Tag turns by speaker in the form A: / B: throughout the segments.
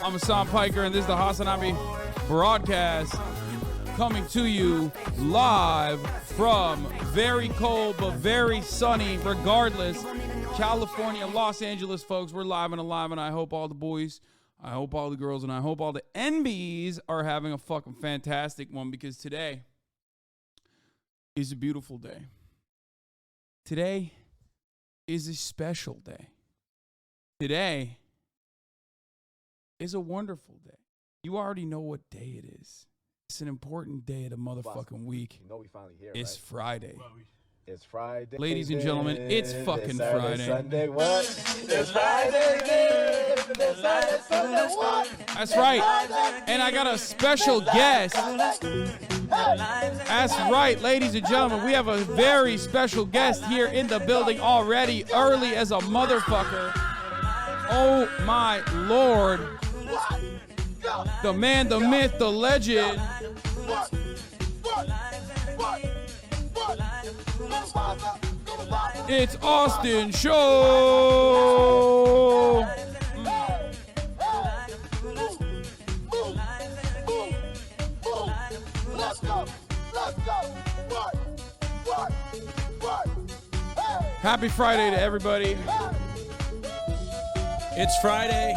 A: I'm Hassan Piker, and this is the Hasanabi broadcast coming to you live from very cold but very sunny, regardless, California, Los Angeles, folks. We're live and alive, and I hope all the boys, I hope all the girls, and I hope all the NBs are having a fucking fantastic one, because today is a beautiful day. Today is a special day. Today is a wonderful day. You already know what day it is. It's an important day of the motherfucking week.
B: You know we finally here,
A: It's
B: right?
A: Friday.
B: It's Friday.
A: Ladies and gentlemen, it's fucking Friday.
B: Sunday, what? It's Friday. It's Friday, Sunday, what?
A: That's right. And I got a special guest. That's right, ladies and gentlemen. We have a very special guest here in the building already, early as a motherfucker. Oh my Lord. The man, the myth, the legend. It's Austin Show. Happy Friday to everybody.
C: It's Friday.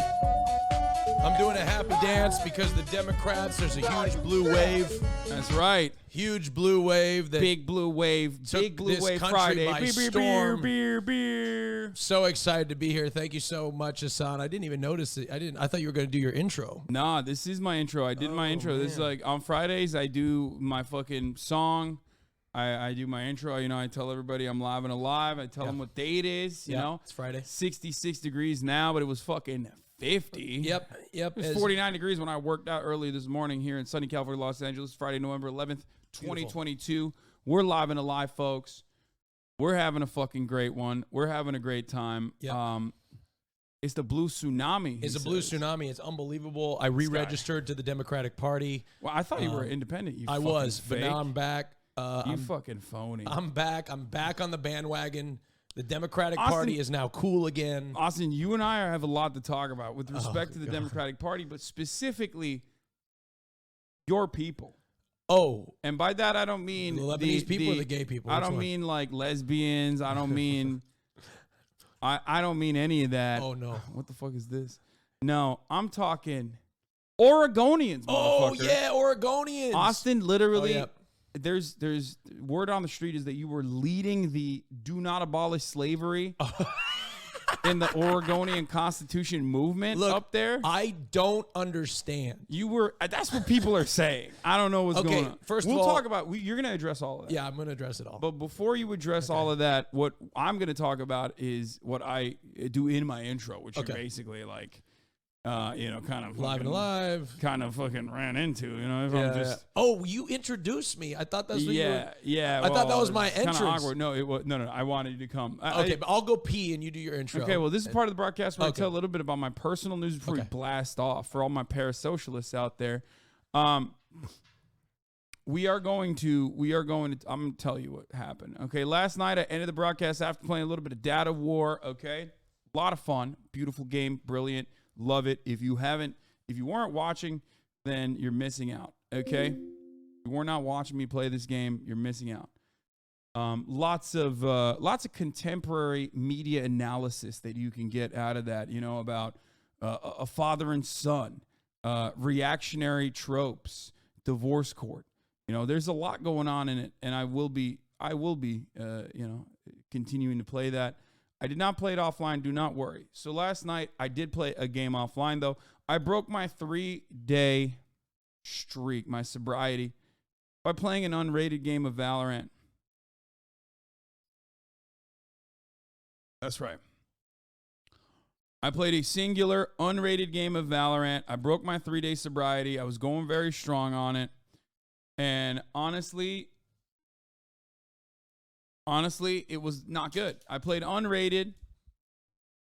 C: I'm doing a happy dance because the Democrats, there's a huge blue wave.
A: That's right.
C: Huge blue wave. That
A: Big blue wave. Big blue
C: this
A: wave
C: country
A: Friday.
C: by
A: Beer, beer,
C: storm.
A: beer, beer.
C: So excited to be here. Thank you so much, Hassan. I didn't even notice it. I thought you were going to do your intro.
A: Nah, this is my intro. I did my intro. This is like on Fridays. I do my fucking song. I do my intro. You know, I tell everybody I'm live and alive. I tell them what day it is. You know,
C: it's Friday.
A: 66 degrees now, but it was fucking 50.
C: Yep.
A: It was 49 degrees when I worked out early this morning here in sunny California, Los Angeles, Friday, November 11th, 2022. We're live and alive, folks. We're having a fucking great one. We're having a great time.
C: Yep.
A: It's the blue tsunami.
C: It's a blue tsunami. It's unbelievable. I re-registered to the Democratic Party.
A: Well, I thought you were independent.
C: I was, but now I'm back.
A: You fucking phony.
C: I'm back. I'm back on the bandwagon. The Democratic Party is now cool again.
A: Austin, you and I have a lot to talk about with respect to the Democratic Party, but specifically your people.
C: Oh.
A: And by that, I don't mean
C: the Lebanese people or the gay people?
A: I don't mean like lesbians. I don't mean I don't mean any of that.
C: Oh, no.
A: What the fuck is this? No, I'm talking Oregonians,
C: Oh,
A: motherfucker.
C: yeah, Oregonians.
A: Austin, literally,
C: Oh,
A: there's word on the street is that you were leading the do not abolish slavery in the Oregonian Constitution movement.
C: Look,
A: up there.
C: I don't understand.
A: You were, that's what people are saying. I don't know what's going on.
C: First
A: we'll
C: of all,
A: talk about, you're going to address all of that.
C: Yeah, I'm going to address it all.
A: But before you address all of that, what I'm going to talk about is what I do in my intro, which is basically like, kind of
C: live and alive,
A: kind of fucking ran into, if
C: Oh, you introduced me. I thought that's what you were.
A: Yeah.
C: I thought that was my entrance.
A: Kind of awkward. No, it was no. I wanted you to come.
C: Okay, but I'll go pee and you do your intro.
A: Okay, well, this is part of the broadcast where I tell a little bit about my personal news before we blast off for all my parasocialists out there. We are going to, I'm going to tell you what happened. Okay, last night I ended the broadcast after playing a little bit of Data War. Okay, a lot of fun, beautiful game, brilliant. Love it. If you weren't watching, then you're missing out. Okay? If you were not watching me play this game, you're missing out. Lots of contemporary media analysis that you can get out of that, about a father and son, reactionary tropes, divorce court. There's a lot going on in it, and I will be continuing to play that. I did not play it offline. Do not worry. So last night, I did play a game offline, though. I broke my 3-day streak, my sobriety, by playing an unrated game of Valorant. That's right. I played a singular, unrated game of Valorant. I broke my 3-day sobriety. I was going very strong on it. And honestly, it was not good. I played unrated,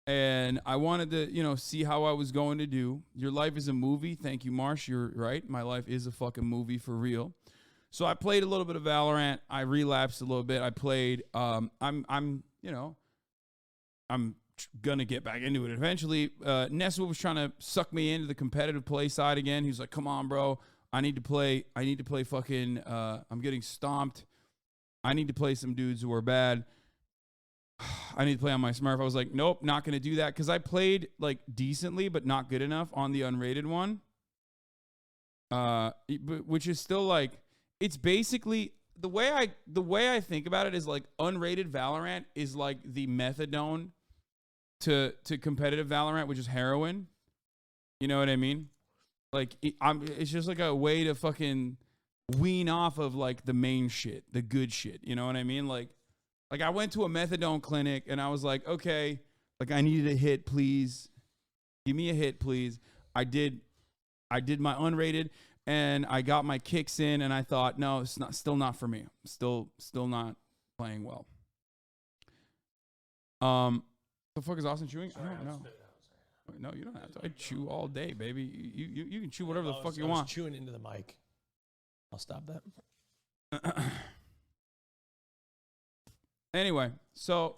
A: and I wanted to, see how I was going to do. Your life is a movie. Thank you, Marsh. You're right. My life is a fucking movie for real. So I played a little bit of Valorant. I relapsed a little bit. I played. I'm gonna get back into it eventually. Neswa was trying to suck me into the competitive play side again. He was like, "Come on, bro. I need to play fucking. I'm getting stomped. I need to play some dudes who are bad. I need to play on my Smurf." I was like, "Nope, not gonna do that," because I played like decently, but not good enough on the unrated one. Which is still like, it's basically the way I think about it is like unrated Valorant is like the methadone to competitive Valorant, which is heroin. You know what I mean? Like it's just like a way to fucking wean off of like the main shit, the good shit. You know what I mean? Like I went to a methadone clinic and I was like, okay, like I needed a hit, please. Give me a hit, please. I did my unrated and I got my kicks in and I thought, no, it's still not for me. Still not playing well. The fuck is Austin chewing? I don't know. No, you don't have to. I chew all day, baby. You can chew whatever the fuck you want.
C: I was chewing into the mic. I'll stop that.
A: Anyway, so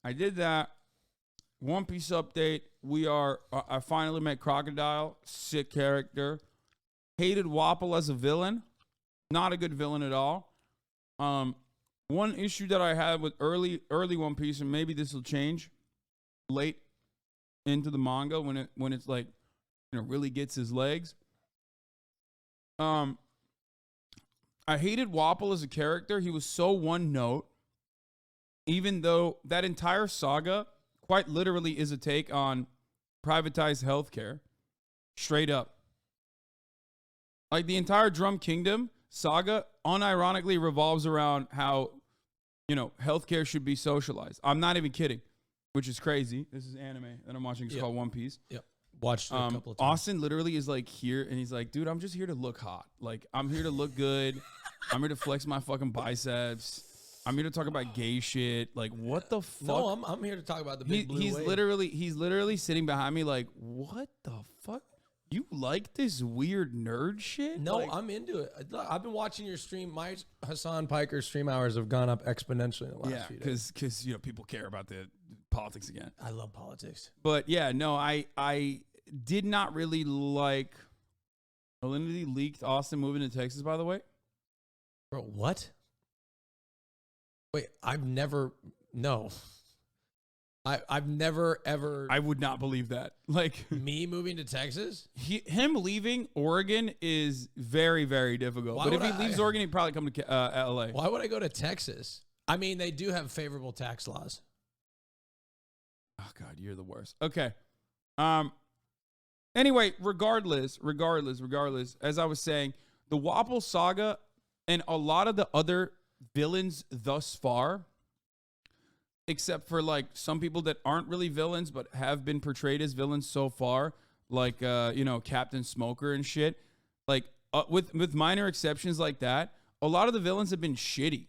A: I did that. One Piece update. I finally met Crocodile. Sick character. Hated Wapple as a villain. Not a good villain at all. One issue that I had with early One Piece, and maybe this will change late into the manga when it's like, you know, really gets his legs. I hated Wapple as a character. He was so one note. Even though that entire saga quite literally is a take on privatized healthcare. Straight up. Like the entire Drum Kingdom saga unironically revolves around how, you know, healthcare should be socialized. I'm not even kidding, which is crazy. This is anime that I'm watching. It's called One Piece.
C: Yep. Watched it a couple of times.
A: Austin literally is like here and he's like, dude, I'm just here to look hot. Like, I'm here to look good. I'm here to flex my fucking biceps. I'm here to talk about gay shit. Like, what the fuck?
C: No, I'm here to talk about the big blue
A: he's
C: wave.
A: literally sitting behind me like, what the fuck? You like this weird nerd shit?
C: No,
A: like,
C: I'm into it. I've been watching your stream. My Hassan Piker stream hours have gone up exponentially in the last few days.
A: because you know people care about the politics again.
C: I love politics.
A: But yeah, no, I did not really like. Alinity leaked Austin moving to Texas, by the way.
C: Bro, what? Wait, I've never ever.
A: I would not believe that. Like
C: me moving to Texas?
A: Him leaving Oregon is very, very difficult. But if he leaves Oregon, he'd probably come to LA.
C: Why would I go to Texas? I mean, they do have favorable tax laws.
A: Oh God, you're the worst. Okay. Anyway, regardless, as I was saying, the Wapple saga and a lot of the other villains thus far, except for like some people that aren't really villains but have been portrayed as villains so far, like you know, Captain Smoker and shit. Like with minor exceptions like that, a lot of the villains have been shitty,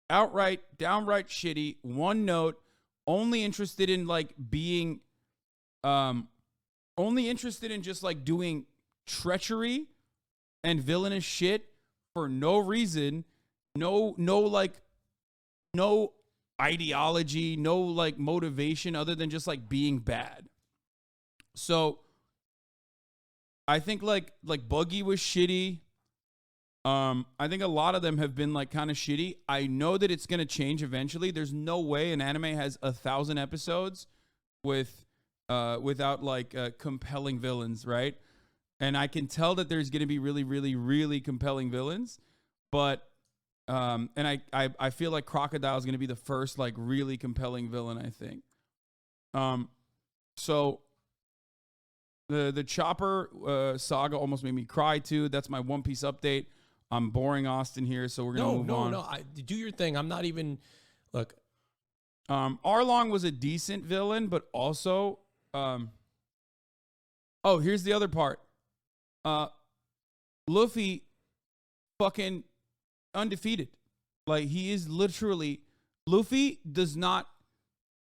A: downright shitty. One note, only interested in like being, only interested in just like doing treachery and villainous shit for no reason, no ideology, no like motivation other than just like being bad. So I think like Buggy was shitty. I think a lot of them have been like kind of shitty. I know that it's gonna change eventually. There's no way an anime has 1,000 episodes without like compelling villains, right? And I can tell that there's gonna be really, really, really compelling villains, but and I feel like Crocodile is going to be the first like really compelling villain, I think. So the Chopper saga almost made me cry too. That's my One Piece update. I'm boring Austin here, so we're going to move on.
C: No, do your thing. I'm not even, look.
A: Arlong was a decent villain, but also, oh, here's the other part. Luffy fucking undefeated. Like, he is literally, Luffy does not,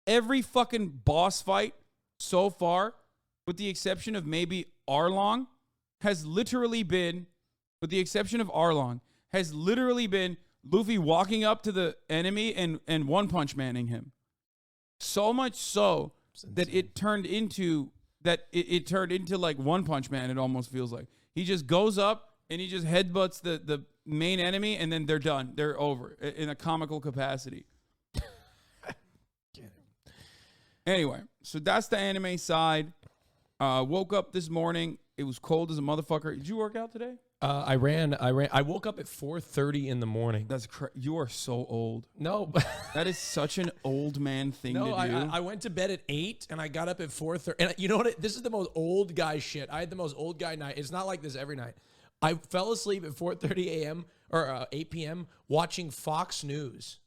A: every fucking boss fight so far, with the exception of maybe Arlong, has literally been, with the exception of Arlong, has literally been Luffy walking up to the enemy and one punch manning him. So much so that it turned into like One Punch Man. It almost feels like he just goes up and he just headbutts the main enemy, and then they're done. They're over in a comical capacity. Anyway, so that's the anime side. Woke up this morning. It was cold as a motherfucker. Did you work out today?
C: I ran. I woke up at 4:30 in the morning.
A: That's you are so old.
C: No,
A: that is such an old man thing to do.
C: I went to bed at 8 and I got up at 4:30. And you know what? This is the most old guy shit. I had the most old guy night. It's not like this every night. I fell asleep at 4:30 a.m. or 8 p.m. watching Fox News,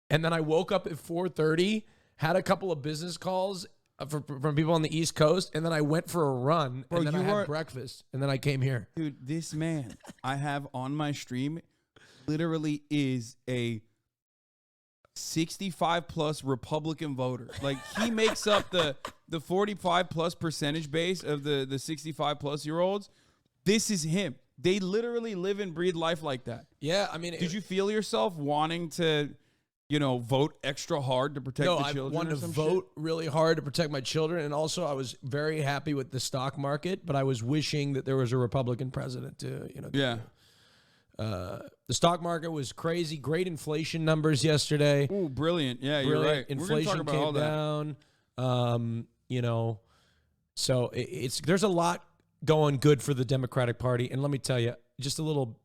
C: and then I woke up at 4:30, had a couple of business calls from people on the East Coast, and then I went for a run, and then I had breakfast, and then I came here.
A: Dude, this man I have on my stream literally is a 65 plus Republican voter. Like, he makes up the 45 plus percentage base of the 65 plus year olds. This is him. They literally live and breathe life like that.
C: Yeah, I mean,
A: did you feel yourself wanting to, vote extra hard to protect the children?
C: No, I wanted to vote really hard to protect my children, and also I was very happy with the stock market, but I was wishing that there was a Republican president to,
A: Yeah.
C: The stock market was crazy. Great inflation numbers yesterday.
A: Ooh, brilliant. Yeah, you're right.
C: Inflation came down. So there's a lot going good for the Democratic Party. And let me tell you, just a little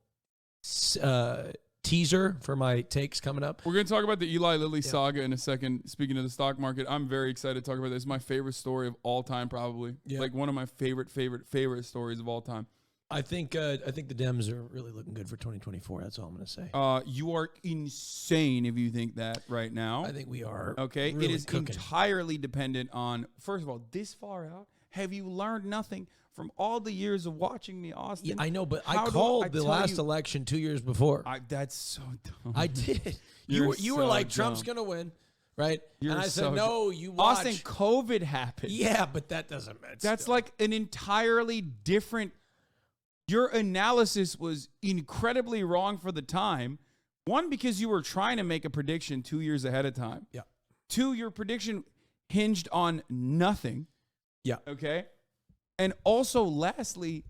C: teaser for my takes coming up.
A: We're going to talk about the Eli Lilly saga in a second. Speaking of the stock market, I'm very excited to talk about this. It's my favorite story of all time, probably. Yeah. Like one of my favorite stories of all time.
C: I think the Dems are really looking good for 2024. That's all I'm going to say.
A: You are insane if you think that right now.
C: I think we are.
A: Okay.
C: Really
A: it is entirely dependent on, first of all, this far out. Have you learned nothing from all the years of watching me, Austin?
C: Yeah, I know, but I called the last election 2 years before.
A: That's so dumb.
C: I did. You were like, Trump's going to win, right? And I said, no, you watch.
A: Austin, COVID happened.
C: Yeah, but that doesn't matter.
A: That's like an entirely different. Your analysis was incredibly wrong for the time. One, because you were trying to make a prediction 2 years ahead of time.
C: Yeah.
A: Two, your prediction hinged on nothing.
C: Yeah.
A: Okay. And also, lastly,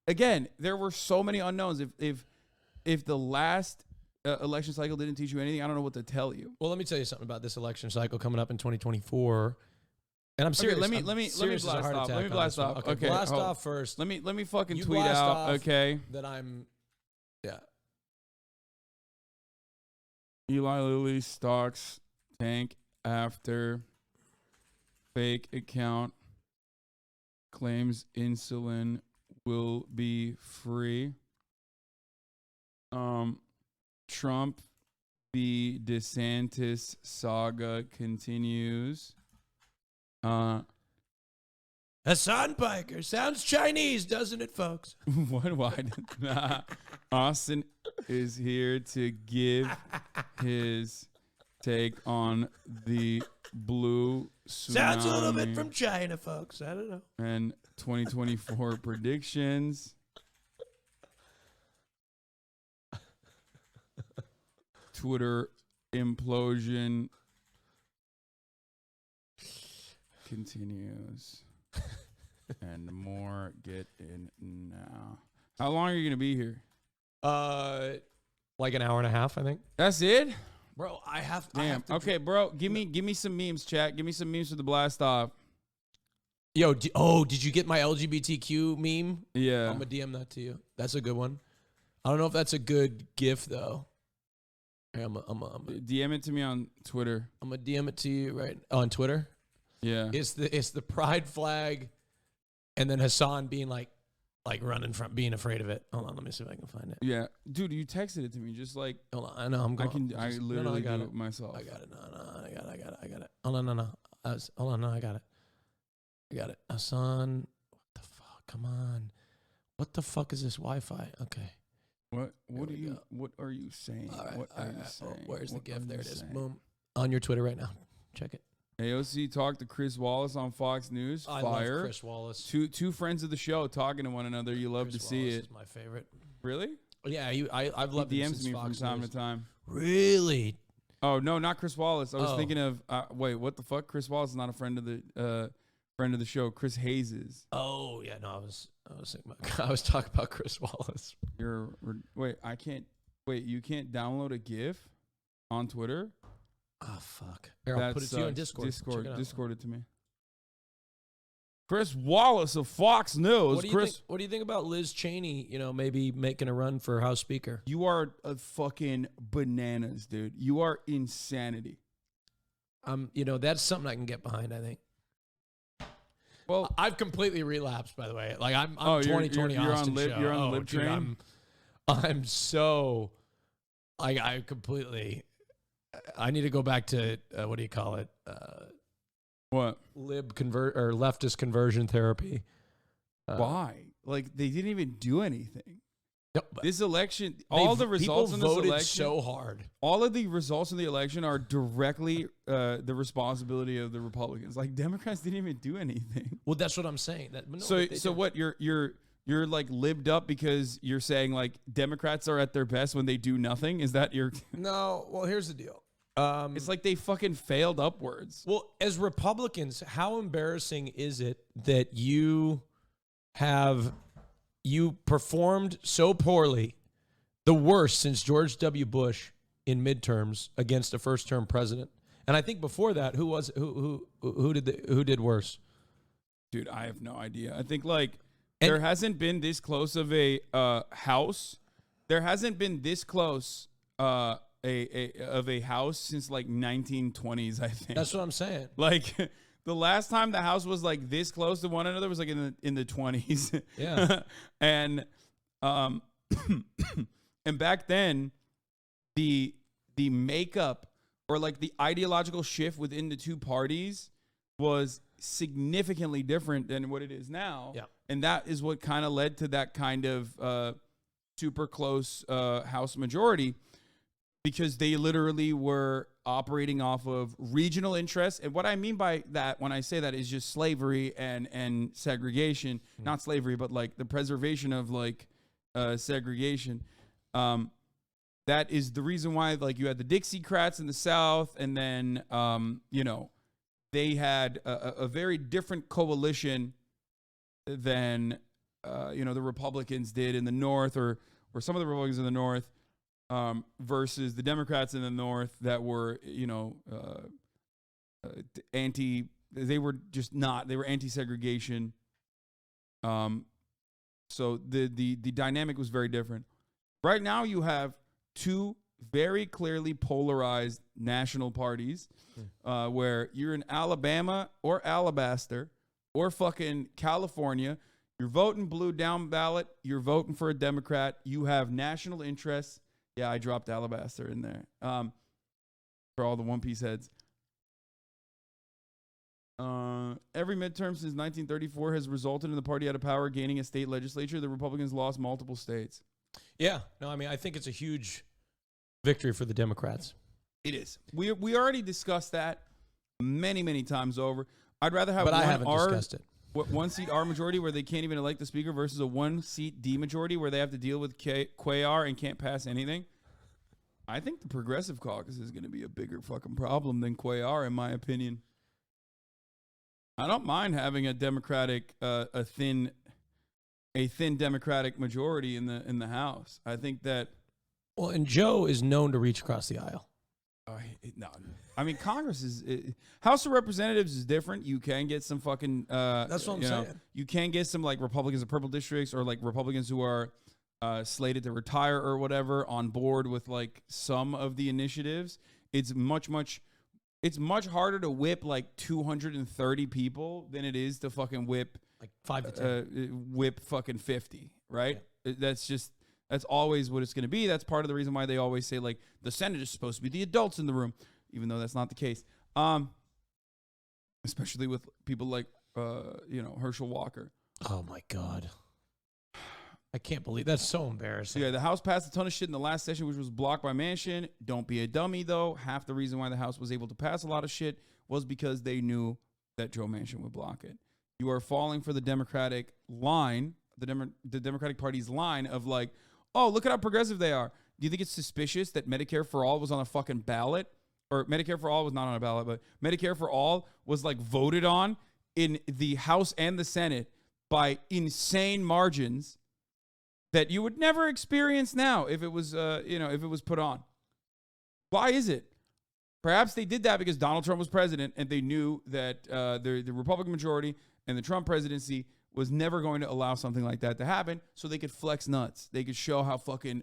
A: again, there were so many unknowns. If the last election cycle didn't teach you anything, I don't know what to tell you.
C: Well, let me tell you something about this election cycle coming up in 2024. And I'm serious.
A: Okay, let me blast off. Let me blast off. Okay,
C: blast off first.
A: Let me fucking tweet out. Okay.
C: That I'm. Yeah.
A: Eli Lilly stocks tank after fake account claims insulin will be free. Trump v. DeSantis saga continues.
C: Hassan Piker sounds Chinese, doesn't it, folks?
A: Why? Austin is here to give his take on the blue tsunami.
C: Sounds a little bit from China, folks. I don't know.
A: And 2024 predictions. Twitter implosion continues. And more. Get in now. How long are you gonna be here?
C: Like an hour and a half, I think.
A: That's it,
C: bro. I have.
A: Damn. Okay, bro. Give me some memes, chat. Give me some memes for the blast off.
C: Yo. Did you get my LGBTQ meme?
A: Yeah.
C: I'm gonna DM that to you. That's a good one. I don't know if that's a good GIF though. Here, I'm
A: DM it to me on Twitter.
C: I'm gonna DM it to you right on Twitter.
A: Yeah.
C: It's the pride flag, and then Hassan being like running from being afraid of it. Hold on, let me see if I can find it.
A: Yeah, dude, you texted it to me. Just like,
C: hold on, I know I'm going.
A: I literally do it myself.
C: I got it. No, I got it. Hold on, no. Hold on, no, I got it. Hassan, what the fuck? Come on, what the fuck is this Wi-Fi? Okay.
A: What are you saying?
C: All right,
A: what are you saying?
C: Oh, where's the GIF? There it is. Boom. On your Twitter right now. Check it.
A: AOC talked to Chris Wallace on Fox News.
C: I
A: Fire.
C: love Chris Wallace.
A: Two friends of the show talking to one another. You love
C: Chris
A: to see
C: Wallace
A: it.
C: Is my favorite.
A: Really?
C: Yeah, I've loved him
A: DMs
C: since
A: me
C: Fox
A: from time
C: News.
A: to time.
C: Really?
A: Oh no, not Chris Wallace. I was
C: Oh.
A: thinking of wait, what the fuck? Chris Wallace is not a friend of the show. Chris Hayes is.
C: Oh yeah, no, I was thinking about, I was talking about Chris Wallace.
A: You can't download a GIF on Twitter.
C: Oh fuck! Here, I'll put it to you on Discord.
A: Discord it to me. Chris Wallace of Fox News.
C: What do you think about Liz Cheney? You know, maybe making a run for House Speaker.
A: You are a fucking bananas, dude. You are insanity.
C: You know, that's something I can get behind, I think.
A: Well,
C: I've completely relapsed, by the way. Like I'm 2020
A: you're
C: Austin
A: on lib,
C: show.
A: You're on the lib
C: dude,
A: train.
C: I'm so like I completely. I need to go back to what do you call it?
A: What?
C: Leftist conversion therapy.
A: Why? Like they didn't even do anything.
C: No,
A: this election, all the results in this
C: voted
A: election,
C: so hard.
A: All of the results in the election are directly the responsibility of the Republicans. Like Democrats didn't even do anything.
C: Well, that's what I'm saying.
A: What you're like libbed up because you're saying like Democrats are at their best when they do nothing? Is that your?
C: No. Well, here's the deal.
A: It's like they fucking failed upwards.
C: Well, as Republicans, how embarrassing is it that you performed so poorly, the worst since George W. Bush in midterms against a first-term president? And I think before that, who did worse?
A: Dude, I have no idea. I think there hasn't been this close of a house. There hasn't been this close of a house since like 1920s, I think.
C: That's what I'm saying.
A: Like the last time the house was like this close to one another was like in the 20s.
C: Yeah.
A: and and back then the makeup or like the ideological shift within the two parties was significantly different than what it is now.
C: Yeah.
A: And that is what kind of led to that kind of super close House majority, because they literally were operating off of regional interests. And what I mean by that, when I say that, is just slavery and segregation. Not slavery, but like the preservation of like segregation. That is the reason why like you had the Dixiecrats in the South, and then they had a very different coalition than the Republicans did in the North, or some of the Republicans in the North. Versus the Democrats in the North that were, they were anti-segregation. So the dynamic was very different. Right now you have two very clearly polarized national parties, where you're in Alabama or Alabaster or fucking California. You're voting blue down ballot. You're voting for a Democrat. You have national interests. Yeah, I dropped Alabaster in there for all the One Piece heads. Every midterm since 1934 has resulted in the party out of power gaining a state legislature. The Republicans lost multiple states.
C: Yeah. No, I mean, I think it's a huge victory for the Democrats.
A: It is. We already discussed that many, many times over. I'd rather have
C: I haven't discussed it.
A: One seat R majority where they can't even elect the speaker versus a one seat D majority where they have to deal with Quayar and can't pass anything. I think the Progressive Caucus is going to be a bigger fucking problem than Quayar, in my opinion. I don't mind having a Democratic, a thin Democratic majority in the House. I think that.
C: Well, and Joe is known to reach across the aisle.
A: No, I mean Congress House of Representatives is different. You can get some fucking.
C: That's what I'm saying.
A: You can get some like Republicans in purple districts or like Republicans who are slated to retire or whatever on board with like some of the initiatives. It's much harder to whip like 230 people than it is to fucking whip
C: like 5 to 10.
A: Whip fucking 50, right?
C: Yeah.
A: That's always what it's going to be. That's part of the reason why they always say, like, the Senate is supposed to be the adults in the room, even though that's not the case. Especially with people like, Herschel Walker.
C: Oh, my God. I can't believe that's so embarrassing.
A: Yeah, the House passed a ton of shit in the last session, which was blocked by Manchin. Don't be a dummy, though. Half the reason why the House was able to pass a lot of shit was because they knew that Joe Manchin would block it. You are falling for the Democratic line, the Democratic Party's line of like, oh, look at how progressive they are. Do you think it's suspicious that Medicare for All was on a fucking ballot or Medicare for All was not on a ballot, but Medicare for All was like voted on in the House and the Senate by insane margins that you would never experience now if it was, if it was put on. Why is it? Perhaps they did that because Donald Trump was president and they knew that the Republican majority and the Trump presidency was never going to allow something like that to happen, so they could flex nuts. They could show how fucking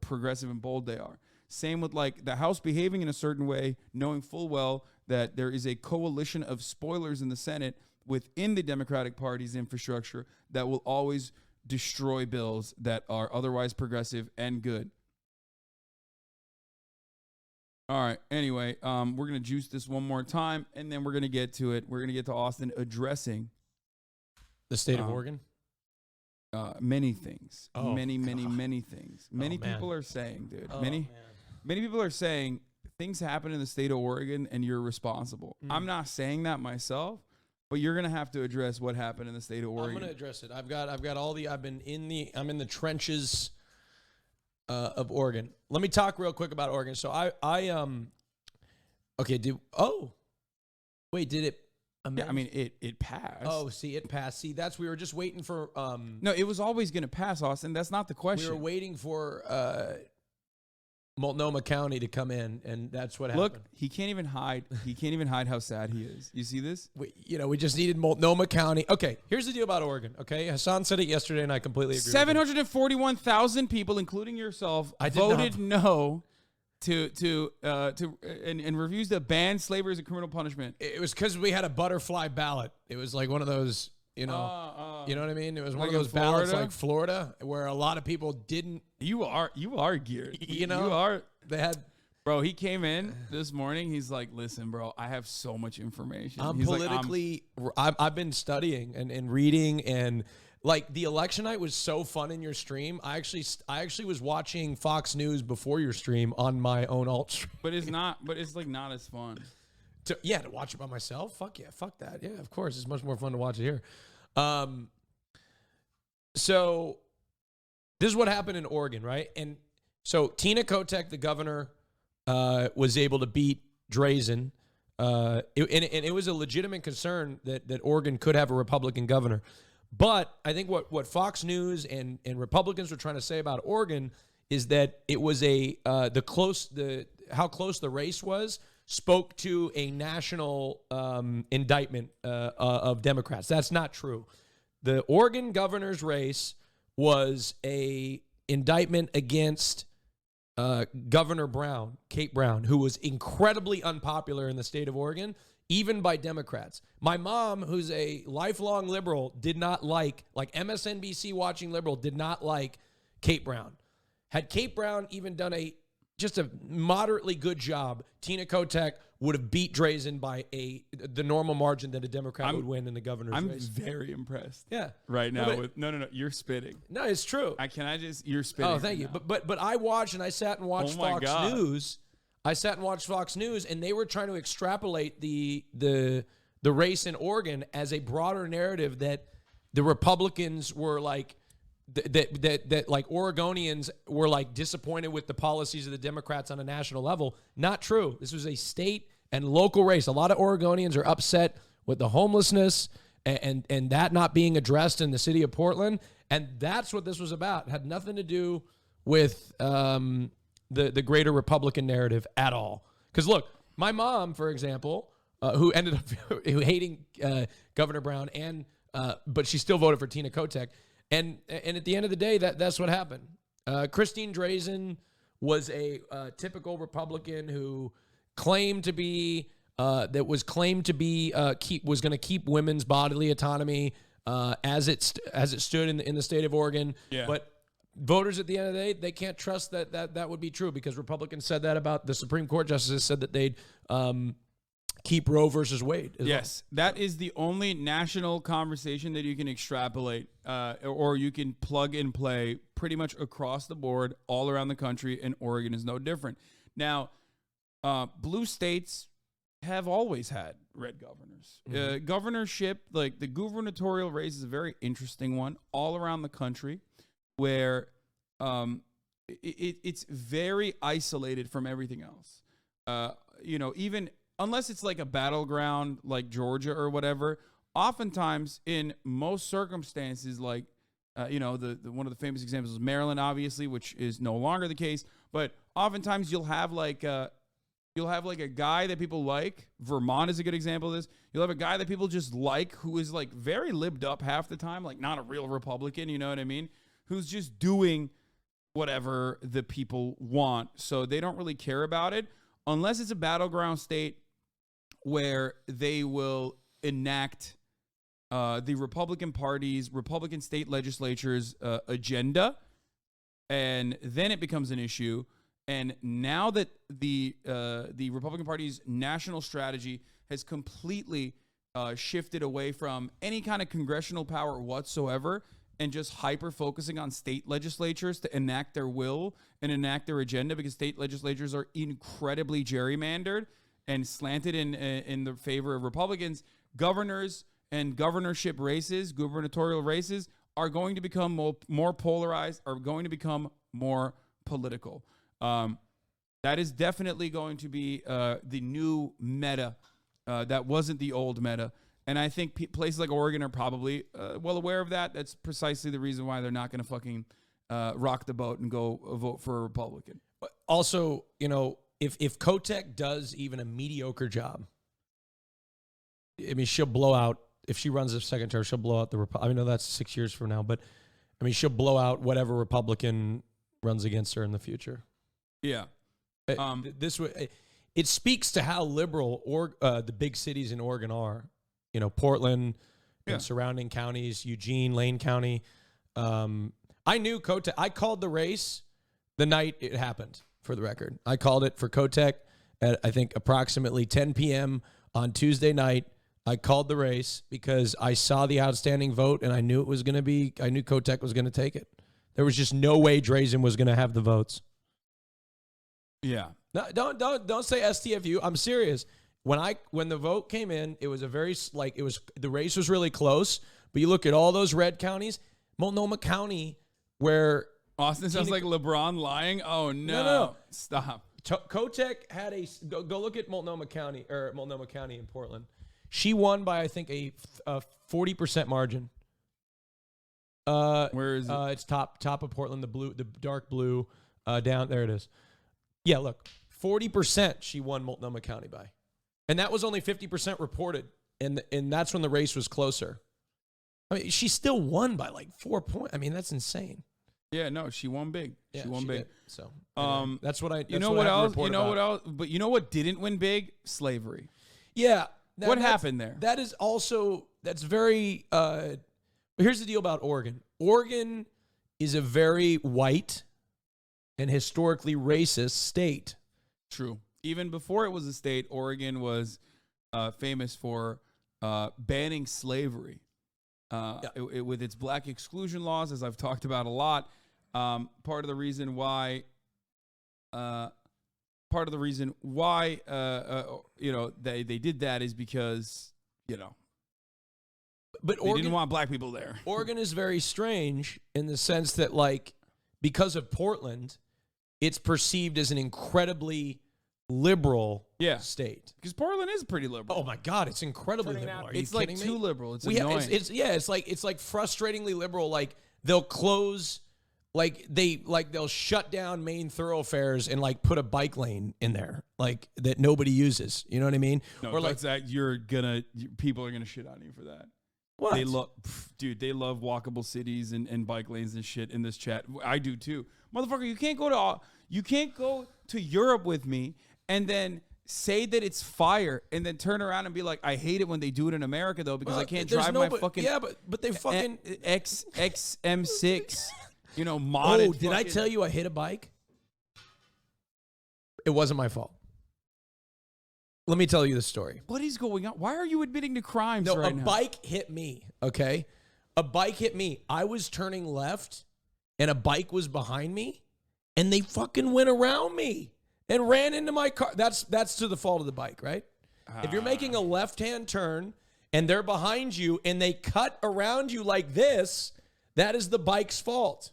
A: progressive and bold they are. Same with like the House behaving in a certain way, knowing full well that there is a coalition of spoilers in the Senate within the Democratic Party's infrastructure that will always destroy bills that are otherwise progressive and good. All right. Anyway, we're going to juice this one more time, and then we're going to get to it. We're going to get to Austin addressing
C: the state of Oregon.
A: Many things.
C: Oh,
A: many things. Many people are saying, dude. Many people are saying things happen in the state of Oregon, and you're responsible. I'm not saying that myself, but you're going to have to address what happened in the state of Oregon.
C: I'm going to address it. I'm in the trenches of Oregon. Let me talk real quick about Oregon. So did it amend?
A: Yeah, I mean, it passed.
C: Oh, see, it passed. See, we were just waiting for
A: No, it was always going to pass, Austin. That's not the question.
C: We were waiting for Multnomah County to come in, and that's what happened.
A: Look, he can't even hide how sad he is. You see this?
C: We just needed Multnomah County. Okay, here's the deal about Oregon, okay? Hassan said it yesterday, and I completely agree
A: 741,000 people, including yourself, voted no and refused to ban slavery as a criminal punishment.
C: It was because we had a butterfly ballot. It was like one of those, you know what I mean? It was one of those ballots like Florida where a lot of people didn't.
A: You are geared.
C: They had.
A: Bro, he came in this morning. He's like, listen, bro, I have so much information.
C: I've been studying and reading, and like the election night was so fun in your stream. I actually was watching Fox News before your stream on my own alt stream.
A: But it's not as fun.
C: To watch it by myself? Fuck yeah, fuck that. Yeah, of course. It's much more fun to watch it here. So this is what happened in Oregon, right? And so Tina Kotek, the governor, was able to beat Drazen. And it was a legitimate concern that Oregon could have a Republican governor. But I think what Fox News and Republicans were trying to say about Oregon is that it was how close the race was spoke to a national indictment of Democrats. That's not true. The Oregon governor's race was a indictment against Governor Brown, Kate Brown, who was incredibly unpopular in the state of Oregon, even by Democrats. My mom, who's a lifelong liberal, did not like MSNBC watching liberal, did not like Kate Brown. Had Kate Brown even done just a moderately good job, Tina Kotek would have beat Drazen by the normal margin that a Democrat would win in the governor's race.
A: I'm very impressed.
C: Yeah.
A: Right now. No, you're spitting.
C: No, it's true.
A: You're spitting.
C: Oh, thank you. But I watched and I sat and watched Fox News. I sat and watched Fox News, and they were trying to extrapolate the race in Oregon as a broader narrative that the Republicans were like that like Oregonians were like disappointed with the policies of the Democrats on a national level. Not true. This was a state and local race. A lot of Oregonians are upset with the homelessness and that not being addressed in the city of Portland, and that's what this was about. It had nothing to do with the greater Republican narrative at all. Because look, my mom, for example, who ended up hating Governor Brown, but she still voted for Tina Kotek. And at the end of the day, that's what happened. Christine Drazen was a typical Republican who claimed to be was going to keep women's bodily autonomy as it stood in the state of Oregon.
A: Yeah.
C: But voters at the end of the day, they can't trust that would be true because Republicans said that about the Supreme Court justices said that they'd keep Roe versus Wade.
A: Yes, that is the only national conversation that you can extrapolate or you can plug and play pretty much across the board all around the country, and Oregon is no different. Now, blue states have always had red governors.
C: Mm-hmm.
A: Governorship, like the gubernatorial race is a very interesting one all around the country where it's very isolated from everything else. even unless it's like a battleground like Georgia or whatever, oftentimes in most circumstances, like, the one of the famous examples is Maryland, obviously, which is no longer the case. But oftentimes you'll have like a guy that people like. Vermont is a good example of this. You'll have a guy that people just like who is like very libbed up half the time, like not a real Republican, you know what I mean? Who's just doing whatever the people want. So they don't really care about it unless it's a battleground state where they will enact the Republican Party's, Republican state legislatures' agenda, and then it becomes an issue. And now that the Republican Party's national strategy has completely shifted away from any kind of congressional power whatsoever and just hyper-focusing on state legislatures to enact their will and enact their agenda, because state legislatures are incredibly gerrymandered and slanted in the favor of Republicans, governors and governorship races, gubernatorial races, are going to become more polarized, are going to become more political. That is definitely going to be the new meta. That wasn't the old meta. And I think places like Oregon are probably well aware of that. That's precisely the reason why they're not going to fucking rock the boat and go vote for a Republican.
C: Also, if Kotek does even a mediocre job, I mean, she'll blow out. If she runs a second term, she'll blow out the Republican. I know that's 6 years from now, but I mean, she'll blow out whatever Republican runs against her in the future.
A: Yeah.
C: It speaks to how liberal the big cities in Oregon are. Portland and surrounding counties, Eugene, Lane County. I knew Kotek. I called the race the night it happened, for the record. I called it for Kotek at, I think, approximately 10 p.m. on Tuesday night. I called the race because I saw the outstanding vote, and I knew I knew Kotek was going to take it. There was just no way Drazen was going to have the votes.
A: Yeah.
C: No, don't say STFU. I'm serious. When the vote came in, it was the race was really close. But you look at all those red counties, Multnomah County, where
A: Austin sounds like LeBron lying. Oh
C: no.
A: Stop.
C: Kotek had go look at Multnomah County in Portland. She won by, I think, a 40% margin.
A: Where is it?
C: It's top of Portland, the dark blue, down there it is. Yeah, look, 40% she won Multnomah County by, and that was only 50% reported, and that's when the race was closer. I mean, she still won by like 4 points. I mean, that's insane.
A: Yeah, no, she won big.
C: Yeah,
A: she won big.
C: Did. So anyway, that's what I.
A: You know what else? You know what else? But you know what didn't win big? Slavery.
C: Yeah.
A: What happened there?
C: That is also, that's very, here's the deal about Oregon. Oregon is a very white and historically racist state.
A: True. Even before it was a state, Oregon was famous for banning slavery. With its black exclusion laws, as I've talked about a lot. Part of the reason why they did that is because,
C: but
A: they didn't want black people there.
C: Oregon is very strange in the sense that, like, because of Portland, it's perceived as an incredibly liberal state.
A: Because Portland is pretty liberal.
C: Oh my God, it's incredibly liberal. Are
A: it's
C: you
A: like
C: kidding
A: too
C: me?
A: liberal. It's annoying.
C: It's like frustratingly liberal. Like, they'll close. They'll shut down main thoroughfares and like put a bike lane in there, like, that nobody uses. You know what I mean?
A: No,
C: or
A: like that people are gonna shit on you for that.
C: What?
A: They love walkable cities and bike lanes and shit in this chat. I do too. Motherfucker, you can't go to Europe with me and then say that it's fire and then turn around and be like, I hate it when they do it in America though, because I can't drive my fucking
C: but they fucking
A: XM6. Modded.
C: Oh, did I tell you I hit a bike? It wasn't my fault. Let me tell you the story.
A: What is going on? Why are you admitting to crimes
C: right
A: now?
C: A bike hit me, okay? A bike hit me. I was turning left, and a bike was behind me, and they fucking went around me and ran into my car. That's to the fault of the bike, right? If you're making a left-hand turn, and they're behind you, and they cut around you like this, that is the bike's fault.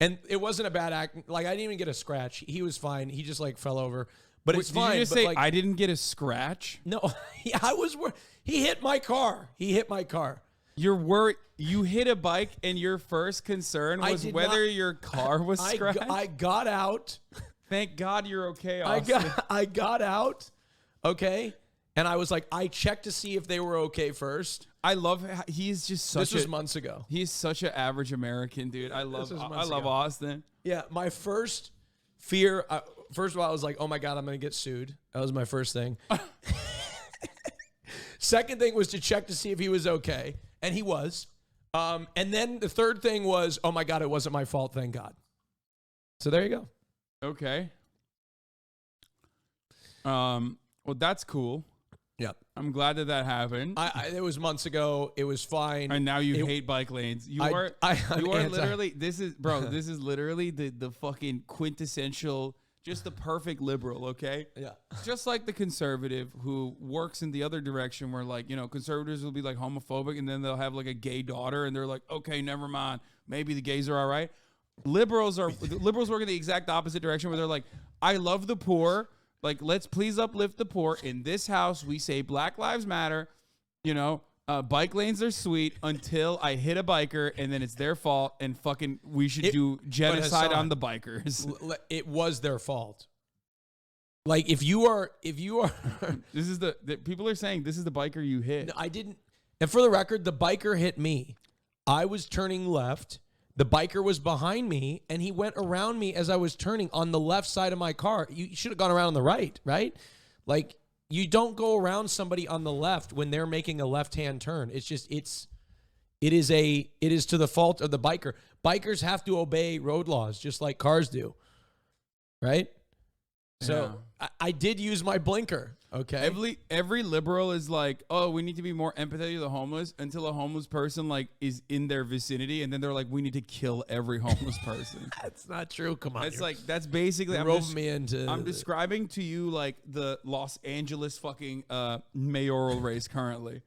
C: And it wasn't a bad act. Like, I didn't even get a scratch. He was fine. He just, like, fell over. but it's fine.
A: Did you just
C: but
A: say
C: like,
A: I didn't get a scratch?
C: No, he hit my car. He hit my car.
A: You're worried. You hit a bike, and your first concern was whether your car was scratched.
C: I got out.
A: Thank God you're okay, Austin.
C: I got out. Okay. And I was like, I checked to see if they were okay first.
A: I love he's just such
C: This was months ago.
A: He's such an average American, dude. I love
C: ago.
A: Austin.
C: Yeah, my first fear, first of all, I was like, oh my God, I'm going to get sued. That was my first thing. Second thing was to check to see if he was okay. And he was. And then the third thing was, oh my God, it wasn't my fault, thank God. So there you go.
A: Okay. Well, that's cool.
C: Yeah.
A: I'm glad that happened.
C: It was months ago. It was fine.
A: And now you hate bike lanes. You are literally, this is literally the fucking quintessential, just the perfect liberal, okay?
C: Yeah.
A: Just like the conservative who works in the other direction where, like, you know, conservatives will be like homophobic and then they'll have like a gay daughter and they're like, okay, never mind. Maybe the gays are all right. Liberals work in the exact opposite direction where they're like, I love the poor. Like, let's please uplift the poor. In this house, we say Black Lives Matter. You know, bike lanes are sweet until I hit a biker and then it's their fault and fucking we should do genocide on the bikers.
C: It was their fault. Like, if you are,
A: this is the people are saying this is the biker you hit.
C: No, I didn't. And for the record, the biker hit me. I was turning left. The biker was behind me, and he went around me as I was turning on the left side of my car. You should have gone around on the right, right? Like, you don't go around somebody on the left when they're making a left-hand turn. It's just, it is to the fault of the biker. Bikers have to obey road laws just like cars do, right? So I did use my blinker. Okay.
A: Every liberal is like, oh, we need to be more empathetic to the homeless until a homeless person like is in their vicinity, and then they're like, we need to kill every homeless person.
C: That's not true. Come on.
A: It's like that's basically I'm describing to you like the Los Angeles fucking mayoral race currently.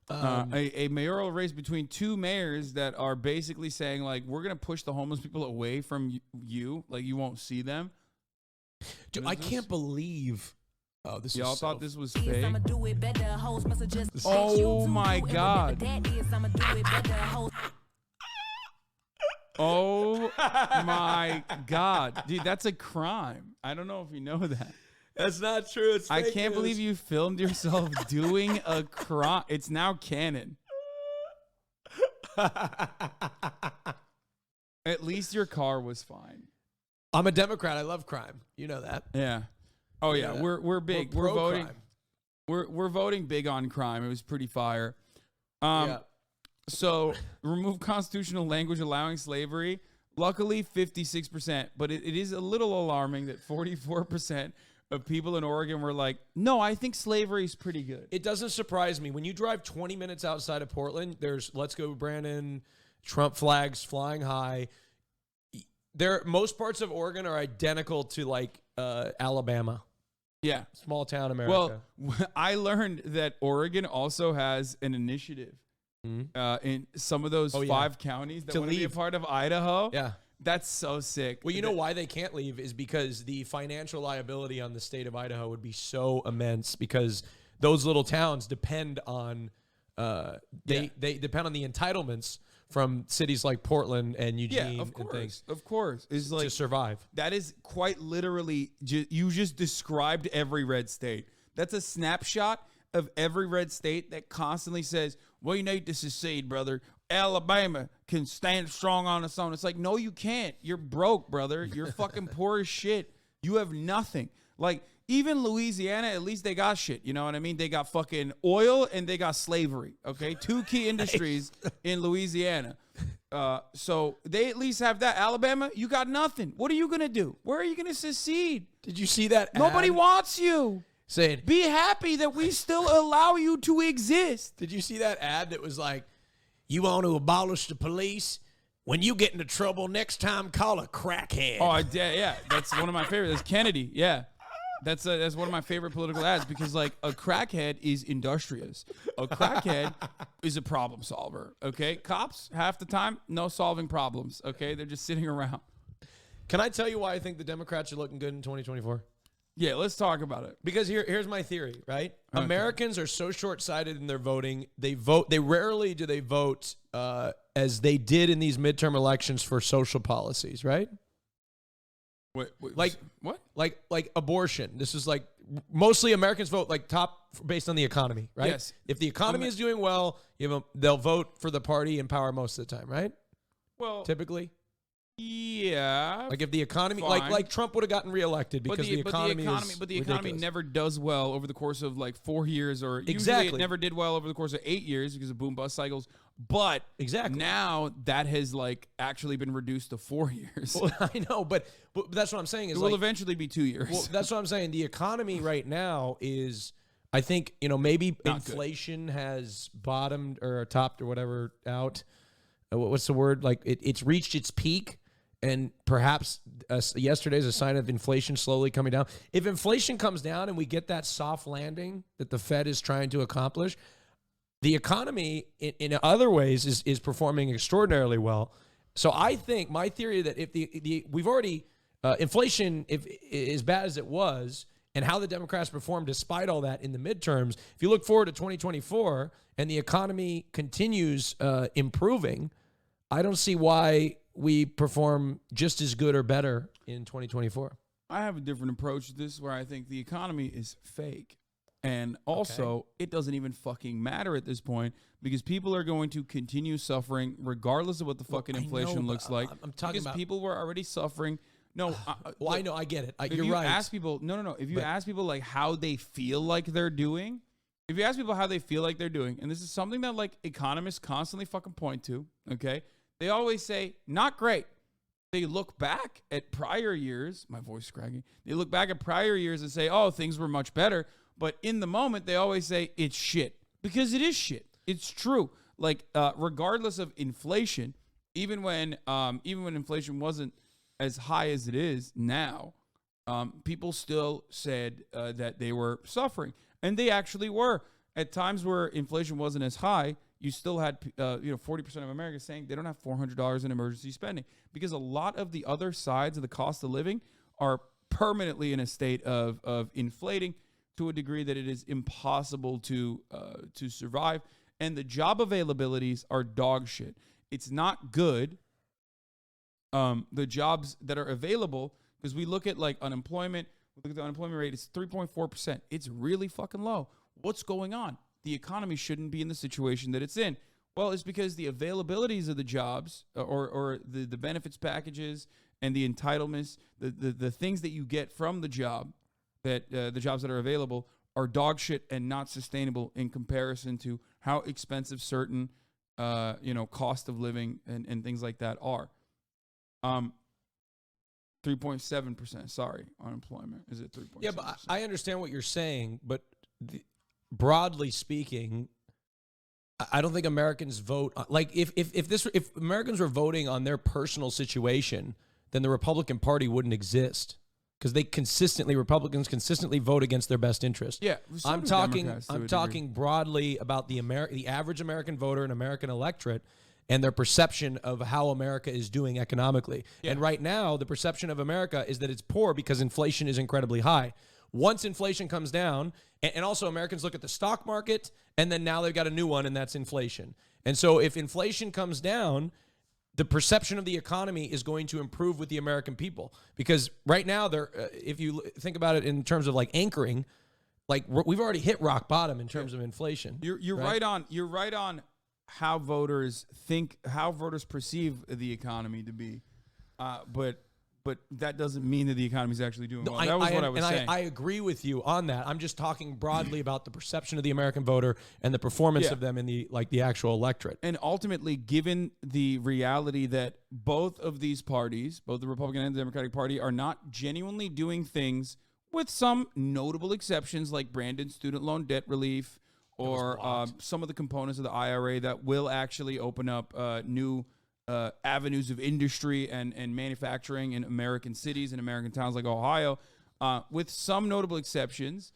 A: A mayoral race between two mayors that are basically saying like, we're gonna push the homeless people away from you, like you won't see them.
C: Dude, I can't believe. Oh, this
A: y'all
C: is
A: thought this was fake. Oh my God. Oh my God. Dude, that's a crime. I don't know if you know that.
C: That's not true. It's
A: I can't believe you filmed yourself doing a crime. It's now canon. At least your car was fine.
C: I'm a Democrat. I love crime. You know that.
A: Yeah. Oh yeah, we're big. We're voting.
C: Crime.
A: We're voting big on crime. It was pretty fire. So remove constitutional language allowing slavery. Luckily, 56%. But it is a little alarming that 44% of people in Oregon were like, no, I think slavery is pretty good.
C: It doesn't surprise me. When you drive 20 minutes outside of Portland, there's Let's Go Brandon, Trump flags flying high. Most parts of Oregon are identical to like Alabama.
A: Yeah.
C: Small town America.
A: Well, I learned that Oregon also has an initiative in some of those 5 counties that want to be a part of Idaho.
C: Yeah.
A: That's so sick.
C: Well, you know why they can't leave is because the financial liability on the state of Idaho would be so immense because those little towns depend on they depend on the entitlements from cities like Portland and Eugene and things.
A: Of course. Is like
C: to survive.
A: That is quite literally, you just described every red state. That's a snapshot of every red state that constantly says, we need to secede, brother. Alabama can stand strong on its own. It's like, no, you can't. You're broke, brother. You're fucking poor as shit. You have nothing. Like, even Louisiana, at least they got shit. You know what I mean? They got fucking oil and they got slavery. Okay, 2 key industries in Louisiana. So they at least have that. Alabama, you got nothing. What are you gonna do? Where are you gonna secede?
C: Did you see that?
A: Nobody wants you.
C: Saying,
A: be happy that we still allow you to exist.
C: Did you see that ad that was like, you want to abolish the police? When you get into trouble next time, call a crackhead.
A: Oh, yeah. That's one of my favorites. That's Kennedy. Yeah. That's one of my favorite political ads because, like, a crackhead is industrious. A crackhead is a problem solver, okay? Cops, half the time, no solving problems, okay? They're just sitting around.
C: Can I tell you why I think the Democrats are looking good in 2024?
A: Yeah, let's talk about it.
C: Because here's my theory, right?
A: Okay.
C: Americans are so short-sighted in their voting. They rarely do they vote as they did in these midterm elections for social policies, right?
A: Wait,
C: Like
A: what?
C: Like abortion. This is like mostly Americans vote like top based on the economy, right?
A: Yes.
C: If the economy is doing well, they'll vote for the party in power most of the time, right?
A: Well,
C: Typically.
A: yeah.
C: Like if the economy,
A: Fine.
C: like Trump would have gotten reelected because the economy
A: economy never does well over the course of like 4 years, or usually
C: Exactly.
A: it never did well over the course of 8 years because of boom bust cycles. But
C: Exactly.
A: now that has like actually been reduced to 4 years.
C: Well, I know, but that's what I'm saying is
A: it will eventually be 2 years.
C: Well, that's what I'm saying. The economy right now is, I think, maybe
A: Not
C: inflation has bottomed or topped or whatever out. What's the word? Like it's reached its peak. And perhaps yesterday's a sign of inflation slowly coming down. If inflation comes down and we get that soft landing that the Fed is trying to accomplish, the economy in other ways is performing extraordinarily well. So I think my theory that if we've already inflation, if as bad as it was, and how the Democrats performed despite all that in the midterms, if you look forward to 2024 and the economy continues improving, I don't see why we perform just as good or better in 2024.
A: I have a different approach to this where I think the economy is fake. And also, it doesn't even fucking matter at this point because people are going to continue suffering regardless of what the fucking inflation looks like.
C: I'm talking
A: because
C: about
A: people were already suffering. No,
C: well, I know, I get it.
A: if
C: You're
A: you
C: right.
A: ask people, no. If you ask people like how they feel like they're doing, if you ask people how they feel like they're doing, and this is something that like economists constantly fucking point to, okay? They always say, not great. They look back at prior years. My voice is cracking. They look back at prior years and say, oh, things were much better. But in the moment, they always say it's shit because it is shit. It's true. Like regardless of inflation, even when inflation wasn't as high as it is now, people still said that they were suffering, and they actually were. At times where inflation wasn't as high, you still had 40% of Americans saying they don't have $400 in emergency spending because a lot of the other sides of the cost of living are permanently in a state of inflating to a degree that it is impossible to survive, and the job availabilities are dog shit. It's not good. The jobs that are available, because we look at like unemployment, we look at the unemployment rate, it's 3.4%. It's really fucking low. What's going on? The economy shouldn't be in the situation that it's in. Well, it's because the availabilities of the jobs or the benefits packages and the entitlements, the things that you get from the job, that the jobs that are available are dog shit and not sustainable in comparison to how expensive certain cost of living and things like that are. 3.7%. Sorry, unemployment is it 3.7%?
C: Yeah, but I understand what you're saying, but broadly speaking, I don't think Americans vote like if Americans were voting on their personal situation, then the Republican Party wouldn't exist because Republicans consistently vote against their best interest.
A: Yeah, so
C: I'm talking broadly about the average American voter and American electorate and their perception of how America is doing economically. Yeah. And right now, the perception of America is that it's poor because inflation is incredibly high. Once inflation comes down, and also Americans look at the stock market, and then now they've got a new one, and that's inflation. And so if inflation comes down, the perception of the economy is going to improve with the American people. Because right now, if you think about it in terms of like anchoring, like we've already hit rock bottom in terms of inflation.
A: You're right on. You're right on how voters perceive the economy to be. But that doesn't mean that the economy is actually doing well. That was what I was saying.
C: I agree with you on that. I'm just talking broadly about the perception of the American voter and the performance of them in the actual electorate.
A: And ultimately, given the reality that both of these parties, both the Republican and the Democratic Party, are not genuinely doing things, with some notable exceptions like Brandon's student loan debt relief or some of the components of the IRA that will actually open up new avenues of industry and manufacturing in American cities and American towns like Ohio, with some notable exceptions,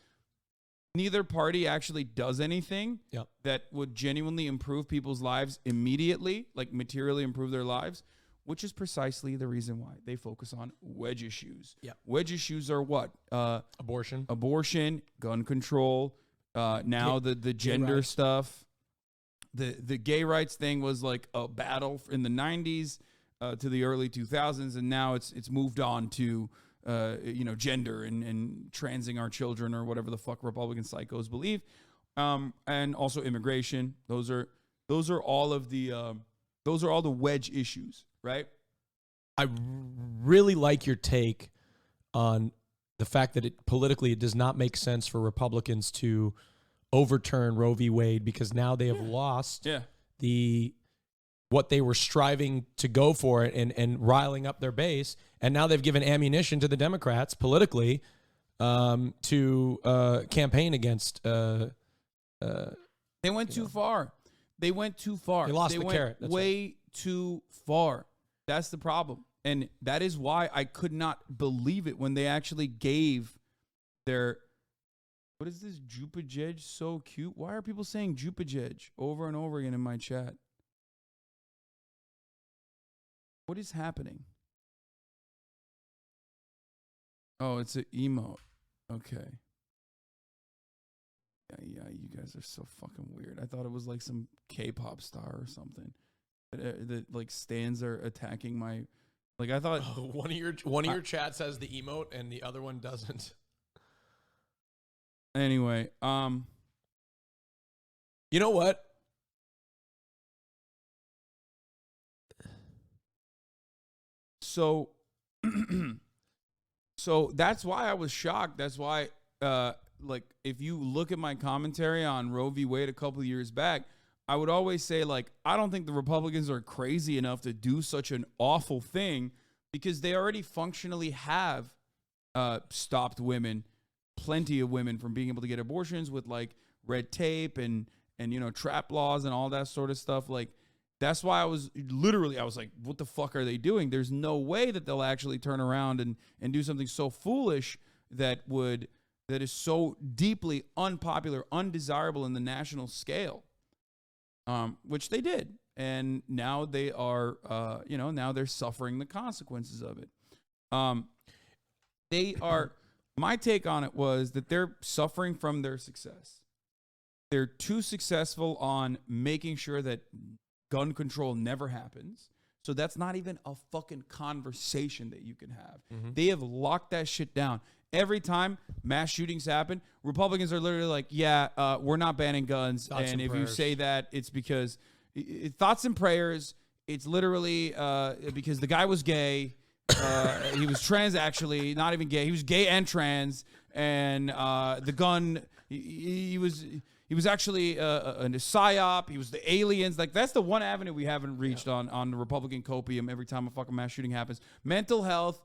A: neither party actually does anything that would genuinely improve people's lives immediately, like materially improve their lives, which is precisely the reason why they focus on wedge issues.
C: Yeah.
A: Wedge issues are what?
C: Abortion,
A: gun control, now the gender stuff. The gay rights thing was like a battle in the 90s to the early 2000s, and now it's moved on to gender and transing our children or whatever the fuck Republican psychos believe, and also immigration. Those are all of the wedge issues, right?
C: I really like your take on the fact that politically it does not make sense for Republicans to overturn Roe v. Wade because now they have lost what they were striving to go for and riling up their base, and now they've given ammunition to the Democrats politically to campaign against.
A: They went too far. They went too far.
C: They lost the carrot.
A: That's way too far. That's the problem. And that is why I could not believe it when they actually gave their, what is this, Jupajej? So cute. Why are people saying Jupajej over and over again in my chat? What is happening? Oh, it's an emote. Okay. Yeah, you guys are so fucking weird. I thought it was like some K-pop star or something. That like stands are attacking my, like I thought
C: one of your chats has the emote and the other one doesn't.
A: Anyway,
C: you know what?
A: So that's why I was shocked. That's why like if you look at my commentary on Roe v. Wade a couple of years back, I would always say, like, I don't think the Republicans are crazy enough to do such an awful thing because they already functionally have stopped women, plenty of women, from being able to get abortions with, like, red tape and trap laws and all that sort of stuff. Like, that's why I was like, what the fuck are they doing? There's no way that they'll actually turn around and do something so foolish that is so deeply unpopular, undesirable in the national scale. Which they did, and now they are, now they're suffering the consequences of it. My take on it was that they're suffering from their success. They're too successful on making sure that gun control never happens. So that's not even a fucking conversation that you can have. Mm-hmm. They have locked that shit down. Every time mass shootings happen, Republicans are literally like, we're not banning guns. Thoughts and if prayers. You say that, it's because thoughts and prayers. It's literally because the guy was gay. He was trans, actually, not even gay. He was gay and trans. And the gun, he was actually a psyop. He was the aliens. Like, that's the one avenue we haven't reached on the Republican copium every time a fucking mass shooting happens. Mental health.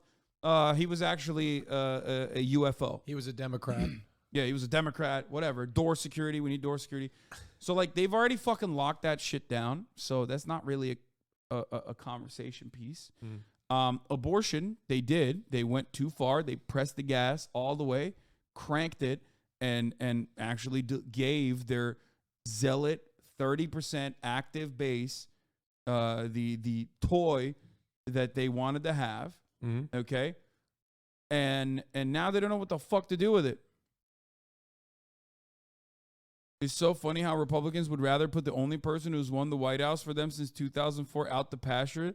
A: He was actually a UFO.
C: He was a Democrat.
A: Yeah, he was a Democrat, whatever. Door security. We need door security. So, like, they've already fucking locked that shit down. So that's not really a conversation piece. Abortion, they did. They went too far. They pressed the gas all the way, cranked it, and actually gave their zealot 30% active base the toy that they wanted to have. Mm-hmm. Okay, and now they don't know what the fuck to do with it. It's so funny how Republicans would rather put the only person who's won the White House for them since 2004 out to pasture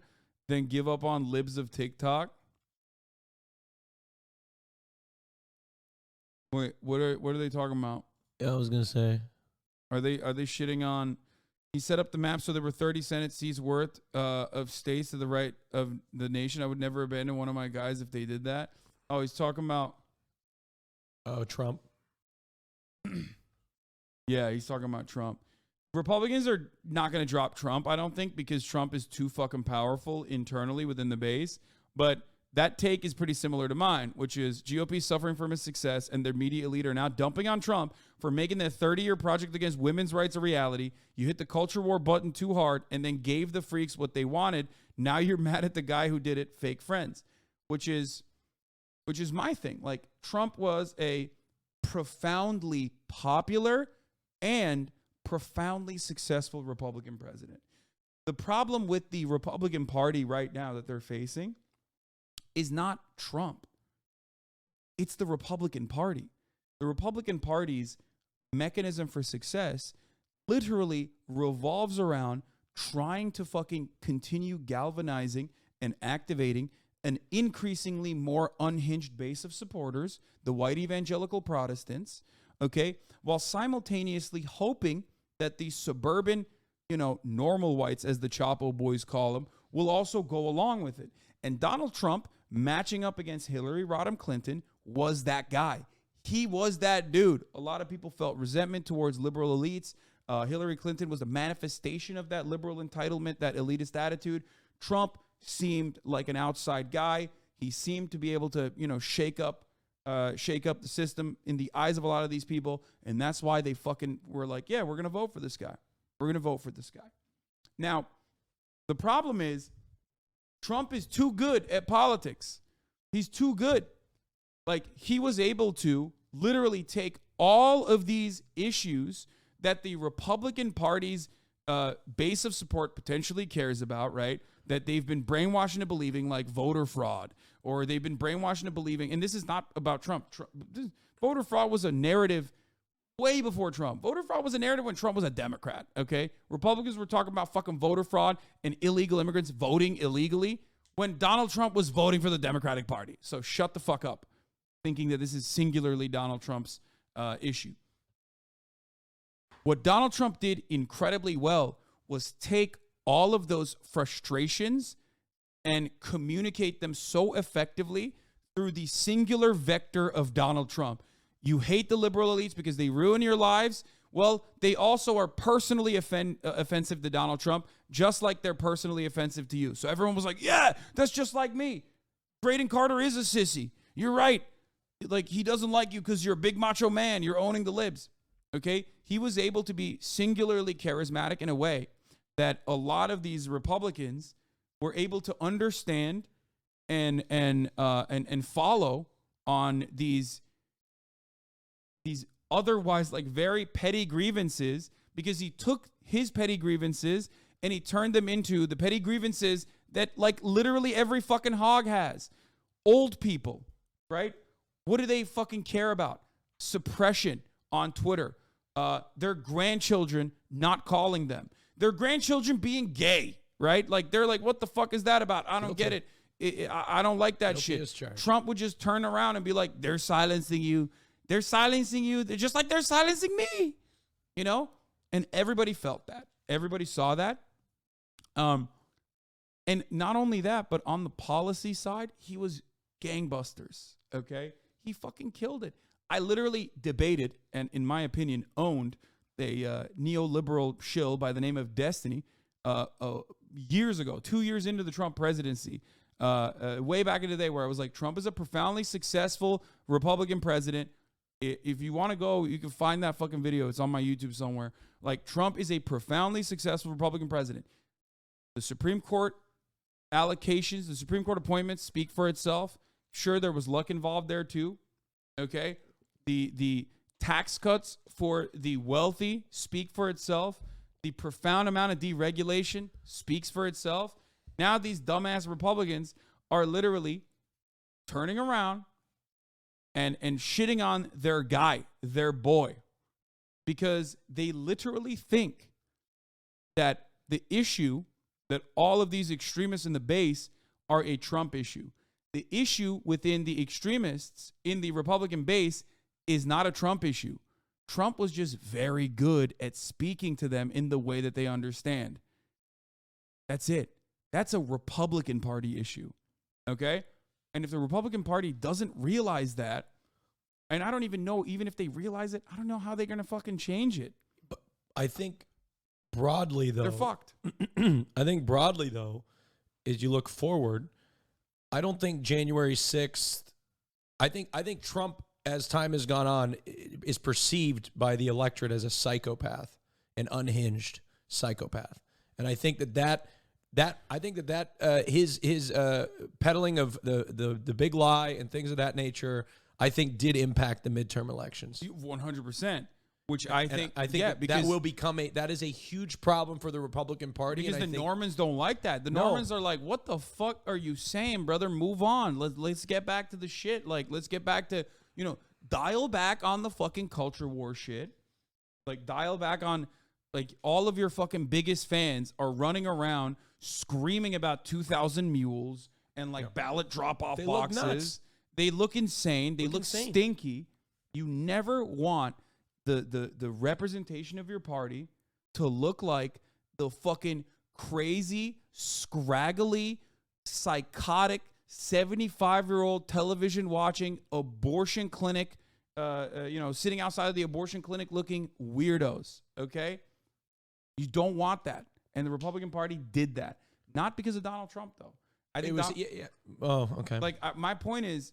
A: than give up on libs of TikTok. Wait, what are they talking about?
C: Yeah, I was gonna say,
A: are they shitting on? He set up the map so there were 30 Senate seats worth of states to the right of the nation. I would never abandon one of my guys if they did that. Oh, he's talking about...
C: Trump.
A: Yeah, he's talking about Trump. Republicans are not going to drop Trump, I don't think, because Trump is too fucking powerful internally within the base. But that take is pretty similar to mine, which is GOP suffering from its success and their media elite are now dumping on Trump for making their 30-year project against women's rights a reality. You hit the culture war button too hard and then gave the freaks what they wanted. Now you're mad at the guy who did it, fake friends, which is my thing. Like, Trump was a profoundly popular and profoundly successful Republican president. the problem with the Republican Party right now that they're facing is not Trump. It's the Republican Party. The Republican Party's mechanism for success literally revolves around trying to fucking continue galvanizing and activating an increasingly more unhinged base of supporters, the white evangelical Protestants, okay, while simultaneously hoping that these suburban, normal whites, as the Chapo boys call them, will also go along with it. And Donald Trump, matching up against Hillary Rodham Clinton, was that guy. He was that dude. A lot of people felt resentment towards liberal elites. Hillary Clinton was a manifestation of that liberal entitlement, that elitist attitude. Trump seemed like an outside guy. He seemed to be able to, shake up the system in the eyes of a lot of these people. And that's why they fucking were like, yeah, we're going to vote for this guy. We're going to vote for this guy. Now, the problem is Trump is too good at politics. He's too good. Like, he was able to literally take all of these issues that the Republican Party's base of support potentially cares about, right? That they've been brainwashed into believing, like voter fraud, or they've been brainwashed into believing, and this is not about Trump. Voter fraud was a narrative way before Trump. Voter fraud was a narrative when Trump was a Democrat, okay? Republicans were talking about fucking voter fraud and illegal immigrants voting illegally when Donald Trump was voting for the Democratic Party. So shut the fuck up, thinking that this is singularly Donald Trump's issue. What Donald Trump did incredibly well was take all of those frustrations and communicate them so effectively through the singular vector of Donald Trump. You hate the liberal elites because they ruin your lives. Well, they also are personally offensive to Donald Trump, just like they're personally offensive to you. So everyone was like, yeah, that's just like me. Braden Carter is a sissy. You're right. Like, he doesn't like you because you're a big macho man. You're owning the libs. Okay? He was able to be singularly charismatic in a way that a lot of these Republicans were able to understand and follow on these otherwise like very petty grievances, because he took his petty grievances and he turned them into the petty grievances that like literally every fucking hog has. Old people, right? What do they fucking care about? Suppression on Twitter. Their grandchildren not calling them. Their grandchildren being gay, right? Like, they're like, what the fuck is that about? I don't get it. I don't like that shit. Trump would just turn around and be like, they're silencing you. They're silencing you. They're just like they're silencing me, And everybody felt that. Everybody saw that. And not only that, but on the policy side, he was gangbusters, okay? He fucking killed it. I literally debated and, in my opinion, owned a neoliberal shill by the name of Destiny years ago, 2 years into the Trump presidency, way back in the day, where I was like, Trump is a profoundly successful Republican president. If you want to go, you can find that fucking video. It's on my YouTube somewhere. Like, Trump is a profoundly successful Republican president. The Supreme Court allocations, the Supreme Court appointments speak for itself. Sure, there was luck involved there too. Okay? The tax cuts for the wealthy speak for itself. The profound amount of deregulation speaks for itself. Now these dumbass Republicans are literally turning around and shitting on their guy, their boy, because they literally think that the issue that all of these extremists in the base are a Trump issue. The issue within the extremists in the Republican base is not a Trump issue. Trump was just very good at speaking to them in the way that they understand. That's it. That's a Republican Party issue. Okay? And if the Republican Party doesn't realize that, and I don't even know, even if they realize it, I don't know how they're going to fucking change it.
C: But I think broadly, though,
A: they're fucked.
C: I think broadly, though, as you look forward, I don't think January 6th, I think Trump, as time has gone on, is perceived by the electorate as a psychopath, an unhinged psychopath. And I think his peddling of the big lie and things of that nature, I think, did impact the midterm elections.
A: 100%. which I think
C: that will become that is a huge problem for the Republican Party.
A: Because the Normans don't like that. The Normans are like, what the fuck are you saying, brother? Move on. Let's get back to the shit. Like, let's get back to, dial back on the fucking culture war shit. Like, dial back on, like, all of your fucking biggest fans are running around screaming about 2,000 mules and, like, ballot drop-off boxes.
C: Look nuts.
A: They look insane. They look stinky. You never want the representation of your party to look like the fucking crazy, scraggly, psychotic 75-year-old television watching abortion clinic, sitting outside of the abortion clinic looking weirdos. Okay, you don't want that, and the Republican Party did that, not because of Donald Trump though. I think
C: Oh, okay.
A: Like my point is,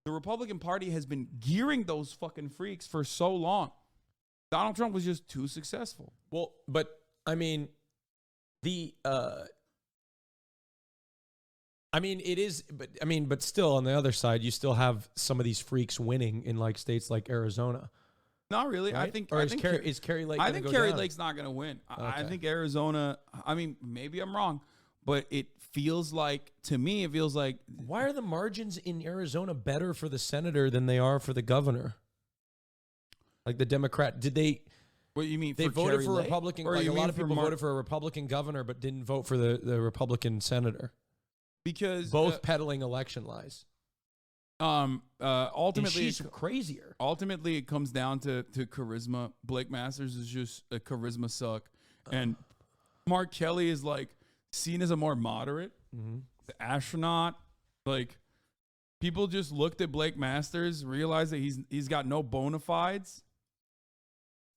A: the Republican Party has been gearing those fucking freaks for so long. Donald Trump was just too successful.
C: Well, but I mean, but still on the other side, you still have some of these freaks winning in like states like Arizona.
A: Not really.
C: Right? Is Kerry Lake?
A: I think Kerry Lake's not going to win. Okay. I think Arizona. I mean, maybe I'm wrong, but it feels like, to me,
C: Why are the margins in Arizona better for the senator than they are for the governor? Like the Democrat, did they?
A: What do you mean?
C: They voted
A: Kerry
C: for
A: Lake?
C: Republican.
A: Or
C: Like
A: you
C: a lot
A: mean
C: of
A: for
C: people voted for a Republican governor, but didn't vote for the Republican senator.
A: Because
C: both peddling election lies.
A: Ultimately,
C: and she's crazier.
A: Ultimately, it comes down to charisma. Blake Masters is just a charisma suck, and Mark Kelly is like seen as a more moderate. The astronaut, like, people just looked at Blake Masters, realized that he's got no bona fides.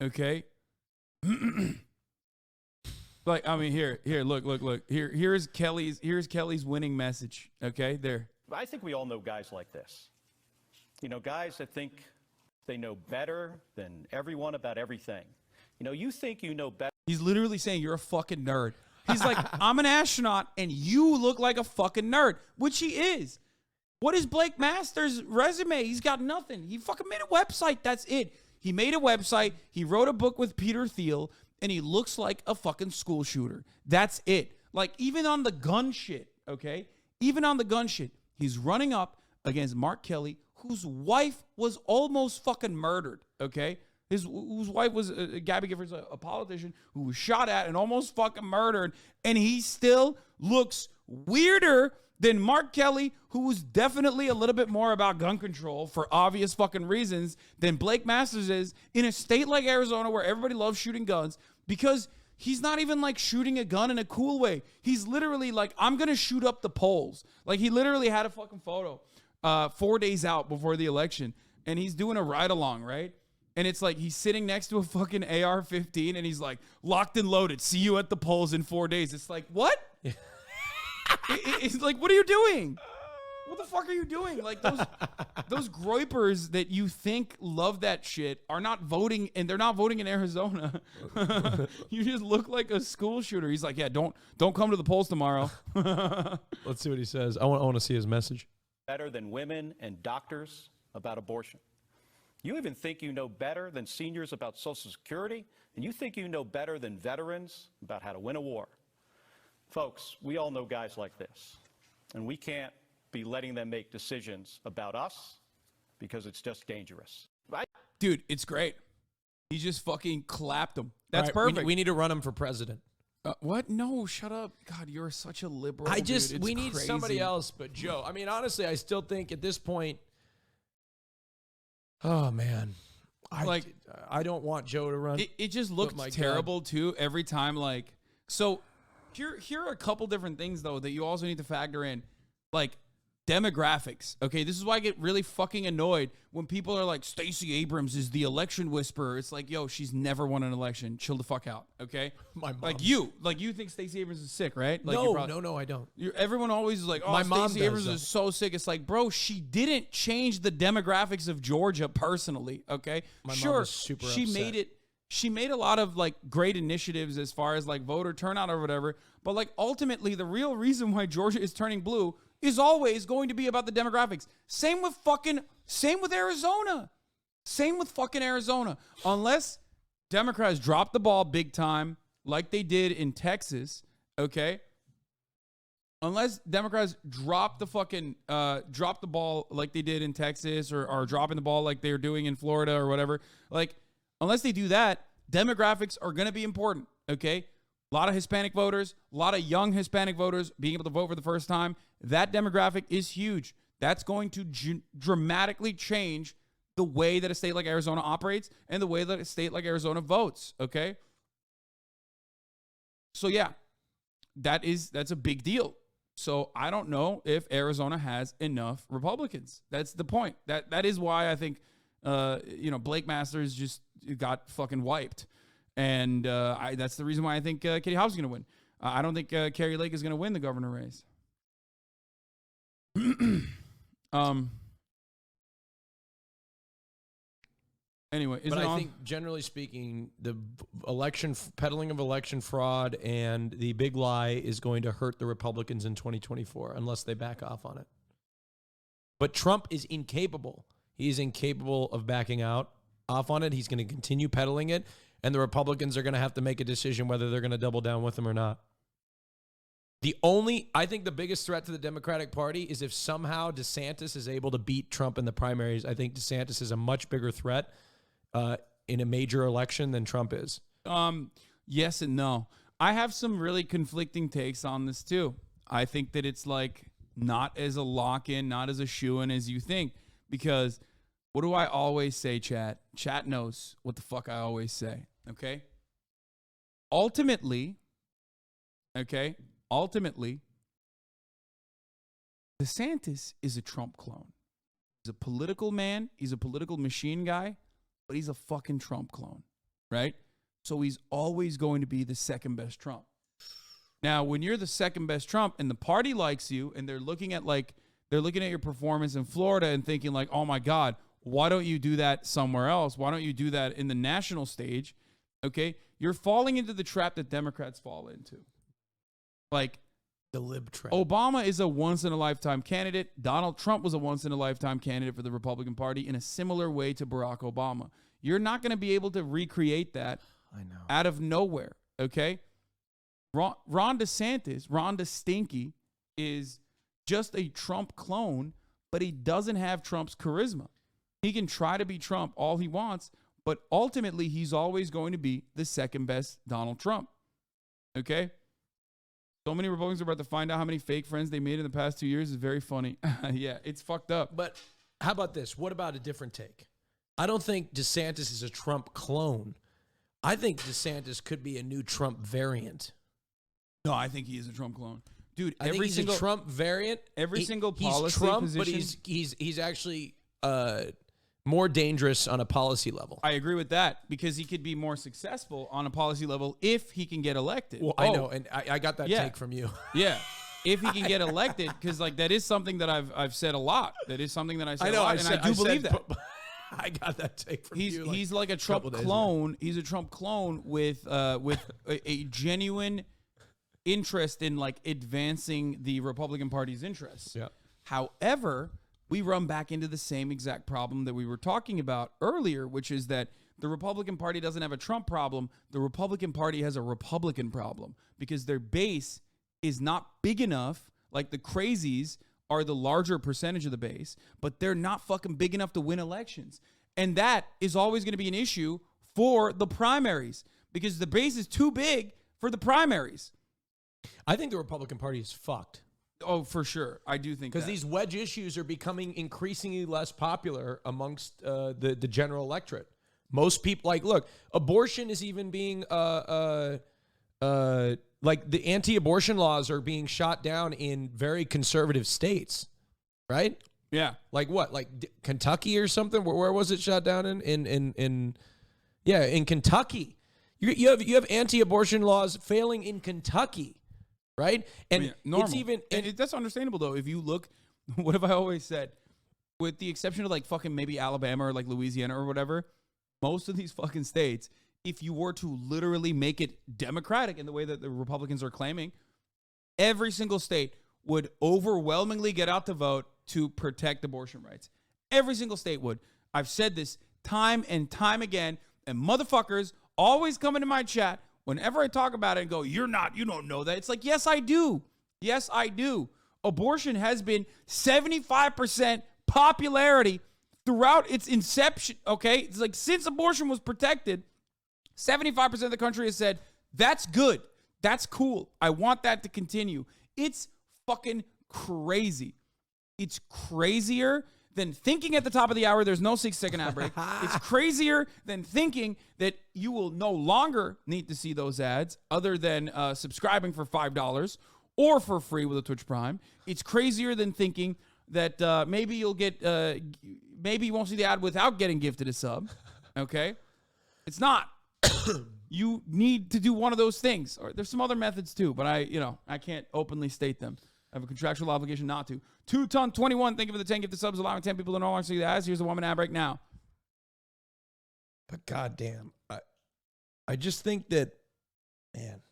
A: Okay. Like, I mean, here, look. Here's Kelly's winning message. Okay, there.
D: I think we all know guys like this. Guys that think they know better than everyone about everything. You think you know better.
A: He's literally saying you're a fucking nerd. He's like, I'm an astronaut and you look like a fucking nerd, which he is. What is Blake Masters' resume? He's got nothing. He fucking made a website. That's it. He made a website. He wrote a book with Peter Thiel, and he looks like a fucking school shooter. That's it. Like, even on the gun shit, okay? Even on the gun shit, he's running up against Mark Kelly, whose wife was almost fucking murdered, okay? Whose wife was, Gabby Giffords, a politician who was shot at and almost fucking murdered, and he still looks weirder than Mark Kelly, who was definitely a little bit more about gun control for obvious fucking reasons than Blake Masters is in a state like Arizona where everybody loves shooting guns, because he's not even like shooting a gun in a cool way. He's literally like, I'm going to shoot up the polls. Like, he literally had a fucking photo 4 days out before the election, and he's doing a ride along, right? And it's like he's sitting next to a fucking AR-15 and he's like, locked and loaded. See you at the polls in 4 days. It's like, what? It's like, what are you doing? What the fuck are you doing? Like, those groypers that you think love that shit are not voting, and they're not voting in Arizona. You just look like a school shooter. He's like, yeah, don't come to the polls tomorrow.
C: Let's see what he says. I want to see his message.
D: Better than women and doctors about abortion. You even think you know better than seniors about Social Security, and you think you know better than veterans about how to win a war. Folks, we all know guys like this, and we can't be letting them make decisions about us because it's just dangerous.
A: Dude, it's great. He just fucking clapped him. That's
C: right,
A: perfect.
C: We need to run him for president.
A: What? No, shut up. God, you're such a liberal.
C: We need somebody else but Joe. I mean, honestly, I still think at this point, oh man, I don't want Joe to run.
A: It just looks terrible too every time. Like, so here are a couple different things though that you also need to factor in, like demographics. Okay, this is why I get really fucking annoyed when people are like, Stacey Abrams is the election whisperer. It's like, yo, she's never won an election. Chill the fuck out. Okay,
C: my mom.
A: Like you think Stacey Abrams is sick, right? Like,
C: no, I don't.
A: Everyone always is like, oh,
C: my mom
A: Stacey Abrams is so sick. It's like, bro, she didn't change the demographics of Georgia personally. Okay,
C: my mom was super upset.
A: She made a lot of like great initiatives as far as like voter turnout or whatever. But like ultimately, the real reason why Georgia is turning blue is always going to be about the demographics. Same with Arizona. Same with fucking Arizona. Unless Democrats drop the ball big time like they did in Texas, okay? Unless Democrats drop the ball like they did in Texas or are dropping the ball like they're doing in Florida or whatever, like, unless they do that, demographics are going to be important, okay? A lot of Hispanic voters, a lot of young Hispanic voters being able to vote for the first time. That demographic is huge. That's going to dramatically change the way that a state like Arizona operates and the way that a state like Arizona votes, okay? So yeah, that's a big deal. So I don't know if Arizona has enough Republicans. That's the point. That is why I think Blake Masters just got fucking wiped. And that's the reason why I think Katie Hobbs is going to win. I don't think Kari Lake is going to win the governor race. Anyway,
C: but I think generally speaking, the peddling of election fraud and the big lie is going to hurt the Republicans in 2024 unless they back off on it. But Trump is incapable. He is incapable of backing off on it. He's going to continue peddling it, and the Republicans are going to have to make a decision whether they're going to double down with him or not. I think the biggest threat to the Democratic Party is if somehow DeSantis is able to beat Trump in the primaries. I think DeSantis is a much bigger threat in a major election than Trump is.
A: Yes and no. I have some really conflicting takes on this too. I think that it's like not as a lock-in, not as a shoo-in as you think, because what do I always say, chat? Chat knows what the fuck I always say, okay? Ultimately, DeSantis is a Trump clone. He's a political man. He's a political machine guy, but he's a fucking Trump clone, right? So he's always going to be the second best Trump. Now, when you're the second best Trump and the party likes you and they're looking at your performance in Florida and thinking like, oh my God, why don't you do that somewhere else? Why don't you do that in the national stage? Okay, you're falling into the trap that Democrats fall into. Like,
C: the lib trap.
A: Obama is a once-in-a-lifetime candidate. Donald Trump was a once-in-a-lifetime candidate for the Republican Party in a similar way to Barack Obama. You're not going to be able to recreate that out of nowhere, okay? Ron DeSantis, is just a Trump clone, but he doesn't have Trump's charisma. He can try to be Trump all he wants, but ultimately he's always going to be the second best Donald Trump, okay? So many Republicans are about to find out how many fake friends they made in the past 2 years. Is very funny. Yeah, it's fucked up.
C: But how about this? What about a different take? I don't think DeSantis is a Trump clone. I think DeSantis could be a new Trump variant.
A: No, I think he is a Trump clone. Dude,
C: I think he's a Trump variant.
A: Single policy
C: he's Trump,
A: position.
C: But he's actually more dangerous on a policy level.
A: I agree with that because he could be more successful on a policy level if he can get elected.
C: Well, I know, and I got that take from you.
A: Yeah, if he can get elected, because like that is something that I've said a lot. That is something that I say a lot, and I do believe that.
C: I got that take from you.
A: He's like a Trump clone. He's a Trump clone with a genuine interest in like advancing the Republican Party's interests.
C: Yeah.
A: However, we run back into the same exact problem that we were talking about earlier, which is that the Republican Party doesn't have a Trump problem. The Republican Party has a Republican problem because their base is not big enough. Like the crazies are the larger percentage of the base, but they're not fucking big enough to win elections. And that is always going to be an issue for the primaries because the base is too big for the primaries.
C: I think the Republican Party is fucked.
A: Oh, for sure. I do think that.
C: Because these wedge issues are becoming increasingly less popular amongst the general electorate. Most people, like, look, abortion is even being, like, the anti-abortion laws are being shot down in very conservative states, right?
A: Yeah.
C: Like what? Like Kentucky or something? Where was it shot down in Kentucky. You have anti-abortion laws failing in Kentucky. Right? And it's even...
A: And that's understandable, though. If you look, what have I always said? With the exception of, like, fucking maybe Alabama or, like, Louisiana or whatever, most of these fucking states, if you were to literally make it democratic in the way that the Republicans are claiming, every single state would overwhelmingly get out to vote to protect abortion rights. Every single state would. I've said this time and time again. And motherfuckers always come into my chat whenever I talk about it and go, you don't know that. It's like, yes, I do. Yes, I do. Abortion has been 75% popularity throughout its inception, okay? It's like since abortion was protected, 75% of the country has said, that's good. That's cool. I want that to continue. It's fucking crazy. It's crazier than thinking at the top of the hour there's no 6-second ad break. It's crazier than thinking that you will no longer need to see those ads other than subscribing for $5 or for free with a Twitch Prime. It's crazier than thinking that maybe you'll get, maybe you won't see the ad without getting gifted a sub. Okay? It's not. You need to do one of those things. Or there's some other methods too, but I can't openly state them. I have a contractual obligation not to. 2ton21, thank you for the 10 gifted subs, allowing 10 people to no longer see the ads. Here's the 1-minute ad break now.
C: But goddamn, I just think that, man.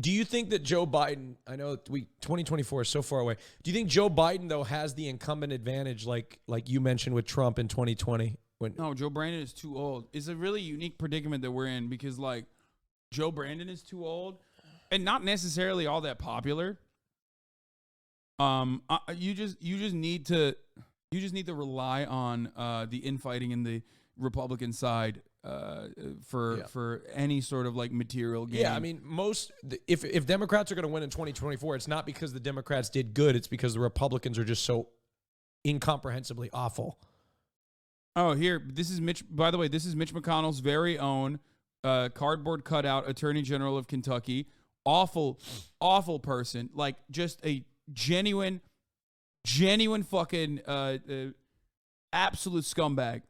C: Do you think that Joe Biden, I know 2024 is so far away. Do you think Joe Biden, though, has the incumbent advantage like you mentioned with Trump in 2020?
A: No, Joe Brandon is too old. It's a really unique predicament that we're in because, like, Joe Brandon is too old and not necessarily all that popular. You just need to rely on the infighting in the Republican side for any sort of like material gain.
C: Yeah, I mean, if Democrats are going to win in 2024, it's not because the Democrats did good. It's because the Republicans are just so incomprehensibly awful.
A: Oh, here, this is Mitch. By the way, this is Mitch McConnell's very own cardboard cutout Attorney General of Kentucky. Awful, awful person. Like just a genuine fucking absolute scumbag.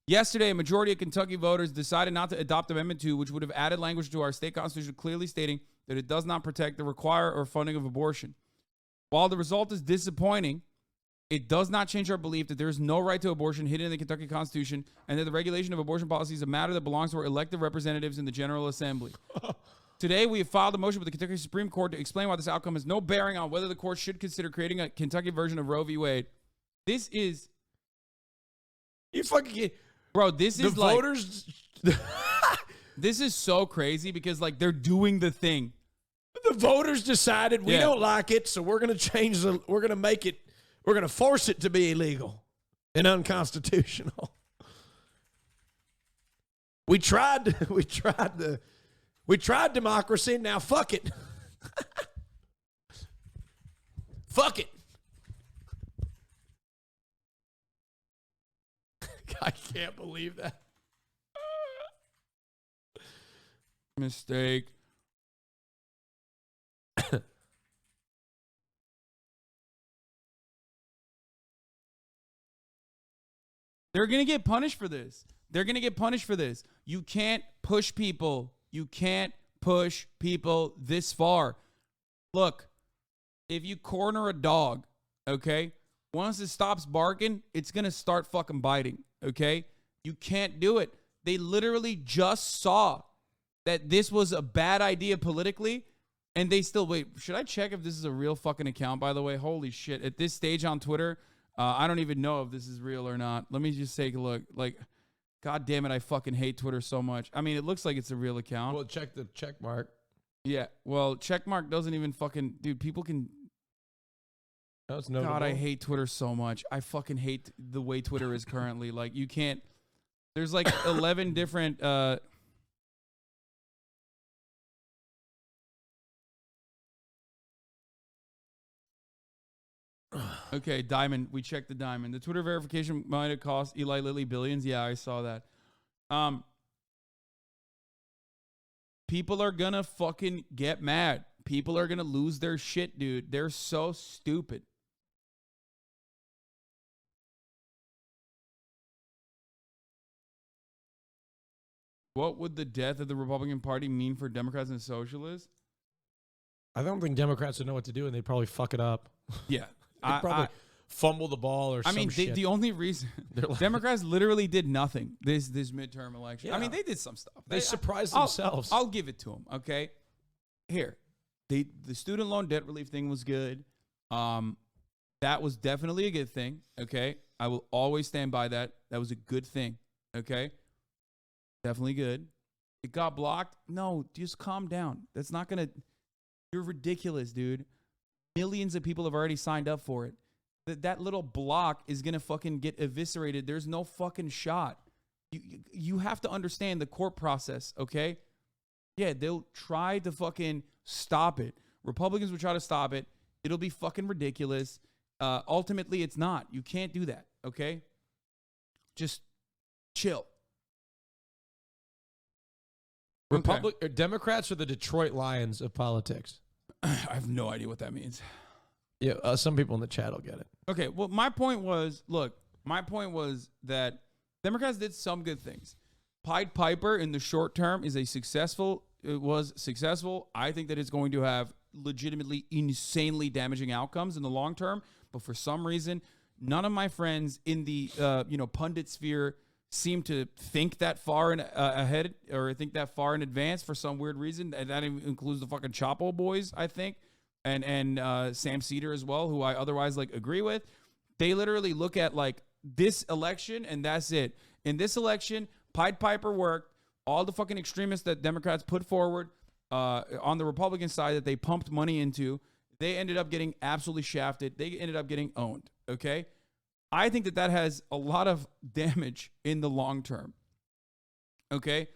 A: Yesterday, a majority of Kentucky voters decided not to adopt Amendment 2, which would have added language to our state constitution clearly stating that it does not protect the require or funding of abortion. While the result is disappointing, it does not change our belief that there is no right to abortion hidden in the Kentucky Constitution and that the regulation of abortion policy is a matter that belongs to our elected representatives in the General Assembly. Today, we have filed a motion with the Kentucky Supreme Court to explain why this outcome has no bearing on whether the court should consider creating a Kentucky version of Roe v. Wade. This is...
C: You fucking...
A: Bro, this is
C: the
A: like...
C: voters...
A: This is so crazy because, like, they're doing the thing.
C: The voters decided we don't like it, so we're going to change the... We're going to make it... We're going to force it to be illegal and unconstitutional. We tried democracy. Now fuck it. Fuck it. I can't believe that.
A: Mistake. They're going to get punished for this. They're going to get punished for this. You can't push people. You can't push people this far. Look, if you corner a dog, okay, once it stops barking, it's going to start fucking biting, okay? You can't do it. They literally just saw that this was a bad idea politically, and they still, wait, should I check if this is a real fucking account, by the way? Holy shit. At this stage on Twitter, I don't even know if this is real or not. Let me just take a look. Like, God damn it, I fucking hate Twitter so much. I mean, it looks like it's a real account.
C: Well, check the check mark.
A: Yeah, well, check mark doesn't even fucking... Dude, people can...
C: That's notable.
A: God, I hate Twitter so much. I fucking hate the way Twitter is currently. Like, you can't... There's like 11 different... Okay, Diamond. We checked the Diamond. The Twitter verification might have cost Eli Lilly billions. Yeah, I saw that. People are gonna fucking get mad. People are gonna lose their shit, dude. They're so stupid. What would the death of the Republican Party mean for Democrats and socialists?
C: I don't think Democrats would know what to do, and they'd probably fuck it up.
A: Yeah.
C: They'd probably fumble the ball or some shit.
A: The only reason like, Democrats literally did nothing this midterm election.
C: Yeah.
A: I mean, they did some stuff.
C: They surprised themselves.
A: I'll give it to them. Okay, here, the student loan debt relief thing was good. That was definitely a good thing, okay? I will always stand by that. That was a good thing, okay? Definitely good. It got blocked. No, just calm down. That's not going to... You're ridiculous, dude. Millions of people have already signed up for it. That little block is going to fucking get eviscerated. There's no fucking shot. You have to understand the court process, okay? Yeah, they'll try to fucking stop it. Republicans will try to stop it. It'll be fucking ridiculous. Ultimately, it's not. You can't do that, okay? Just chill.
C: Democrats are the Detroit Lions of politics.
A: I have no idea what that means.
C: Yeah, some people in the chat will get it.
A: Okay, well, my point was that Democrats did some good things. Pied Piper in the short term was successful. I think that it's going to have legitimately insanely damaging outcomes in the long term. But for some reason, none of my friends in the pundit sphere seem to think that far ahead or think that far in advance for some weird reason. And that includes the fucking Chapo boys, I think, and Sam Cedar as well, who I otherwise agree with. They literally look at this election and that's it. In this election, Pied Piper worked. All the fucking extremists that Democrats put forward on the Republican side that they pumped money into, they ended up getting absolutely shafted. They ended up getting owned, okay? I think that has a lot of damage in the long term, okay?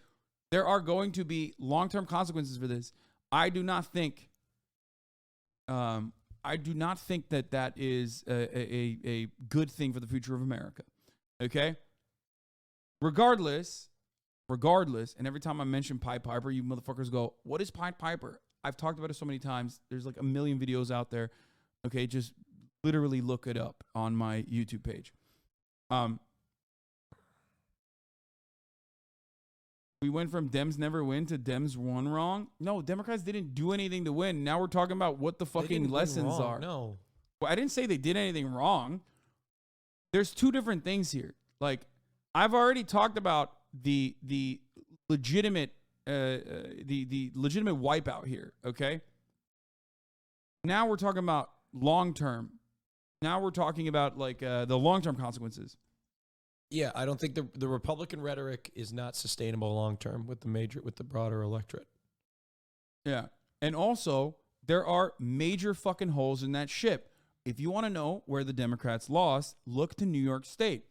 A: There are going to be long-term consequences for this. I do not think that is a good thing for the future of America, okay? Regardless, and every time I mention Pied Piper, you motherfuckers go, what is Pied Piper? I've talked about it so many times. There's a million videos out there. Okay, just literally look it up on my YouTube page. We went from Dems never win to Dems won wrong. No, Democrats didn't do anything to win. Now we're talking about what the fucking lessons are.
C: No.
A: Well, I didn't say they did anything wrong. There's two different things here. I've already talked about the legitimate the legitimate wipeout here, okay? Now we're talking about long term. Now we're talking about the long term consequences.
C: Yeah, I don't think the Republican rhetoric is not sustainable long term with the broader electorate.
A: Yeah. And also, there are major fucking holes in that ship. If you want to know where the Democrats lost, look to New York State.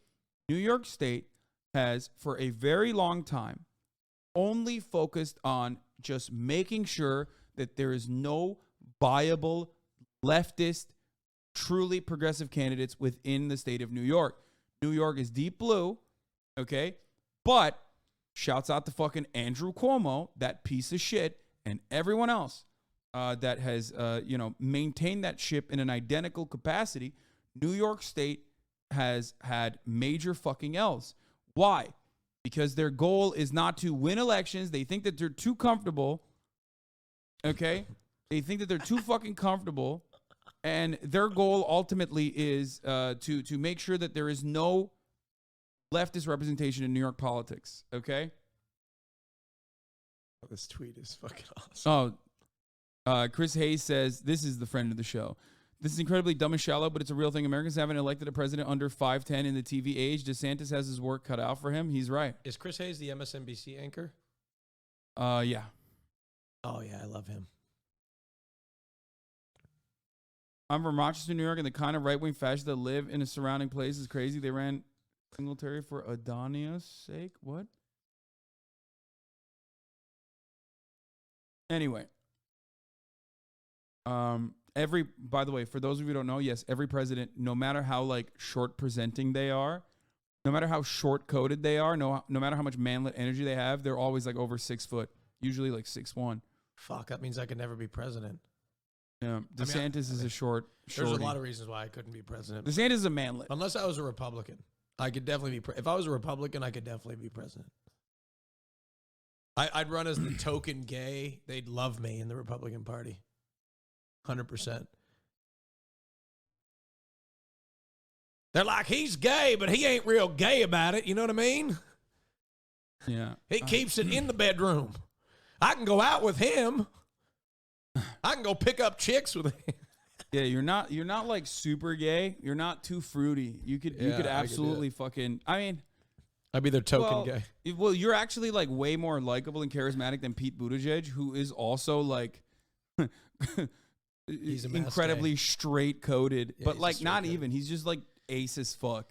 A: New York State has, for a very long time, only focused on just making sure that there is no viable leftist, truly progressive candidates within the state of New York. New York is deep blue, okay? But shouts out to fucking Andrew Cuomo, that piece of shit, and everyone else that has, maintained that ship in an identical capacity. New York State has had major fucking L's. Why? Because their goal is not to win elections. They think that they're too comfortable, okay? They think that they're too fucking comfortable. And their goal ultimately is to make sure that there is no leftist representation in New York politics, okay?
C: This tweet is fucking awesome.
A: Chris Hayes says, this is the friend of the show. This is incredibly dumb and shallow, but it's a real thing. Americans haven't elected a president under 5'10" in the TV age. DeSantis has his work cut out for him. He's right.
C: Is Chris Hayes the MSNBC anchor?
A: Yeah.
C: Oh, yeah, I love him.
A: I'm from Rochester, New York, and the kind of right-wing fascists that live in a surrounding place is crazy. They ran Singletary for Adonia's sake. What? Anyway. By the way, for those of you who don't know, yes, every president, no matter how short presenting they are, no matter how short coded they are, no matter how much manlet energy they have, they're always over 6 foot, usually 6'1".
C: Fuck, that means I could never be president.
A: Yeah, DeSantis is a short.
C: There's a lot of reasons why I couldn't be president.
A: DeSantis is a manlet.
C: Unless I was a Republican, I could definitely be. If I was a Republican, I could definitely be president. I'd run as the token gay. They'd love me in the Republican Party. 100%. They're like, he's gay, but he ain't real gay about it. You know what I mean?
A: Yeah.
C: He keeps it in the bedroom. I can go out with him. I can go pick up chicks with him.
A: Yeah, you're not like super gay. You're not too fruity. You could absolutely fucking. I mean,
C: I'd be their token guy.
A: Well, you're actually like way more likable and charismatic than Pete Buttigieg, who is also like
C: He's
A: incredibly straight coded,
C: Yeah,
A: but
C: he's
A: like not even. He's just like ace as fuck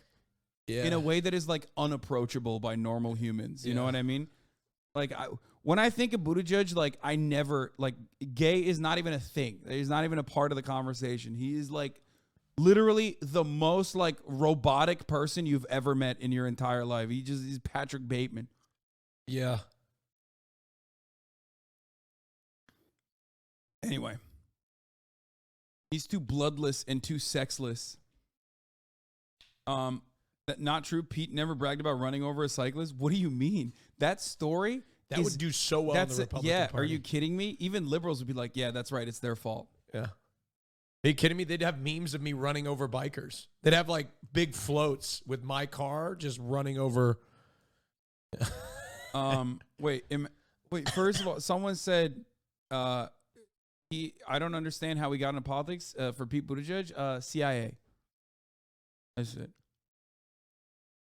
C: Yeah.
A: in a way that is like unapproachable by normal humans. You know what I mean? Like when I think of Buttigieg, like I never like gay is not even a thing. He's not even a part of the conversation. He is like literally the most like robotic person you've ever met in your entire life. He's Patrick Bateman.
C: Yeah.
A: Anyway, he's too bloodless and too sexless. That not true. Pete never bragged about running over a cyclist. What do you mean? That story
C: That would do so well in the Republican Party.
A: Are you kidding me? Even liberals would be like, yeah, that's right. It's their fault.
C: Yeah. Are you kidding me? They'd have memes of me running over bikers. They'd have like big floats with my car just running over.
A: Wait. First of all, someone said, I don't understand how we got into politics. For Pete Buttigieg, CIA. That's it.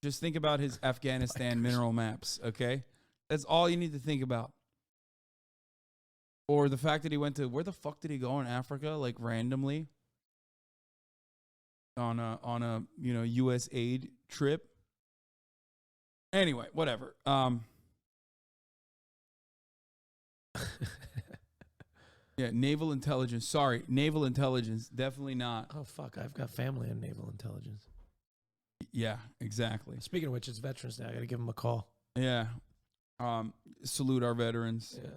A: Just think about his Afghanistan mineral maps, okay? That's all you need to think about. Or the fact that he went to, where the fuck did he go in Africa, like randomly? On a US aid trip. Anyway, whatever. Yeah, naval intelligence. Sorry, naval intelligence. Definitely not.
C: Oh, fuck. I've got family in naval intelligence.
A: Yeah, exactly.
C: Speaking of which, it's Veterans Day. I got to give them a call.
A: Yeah. Salute our veterans.
C: Yeah.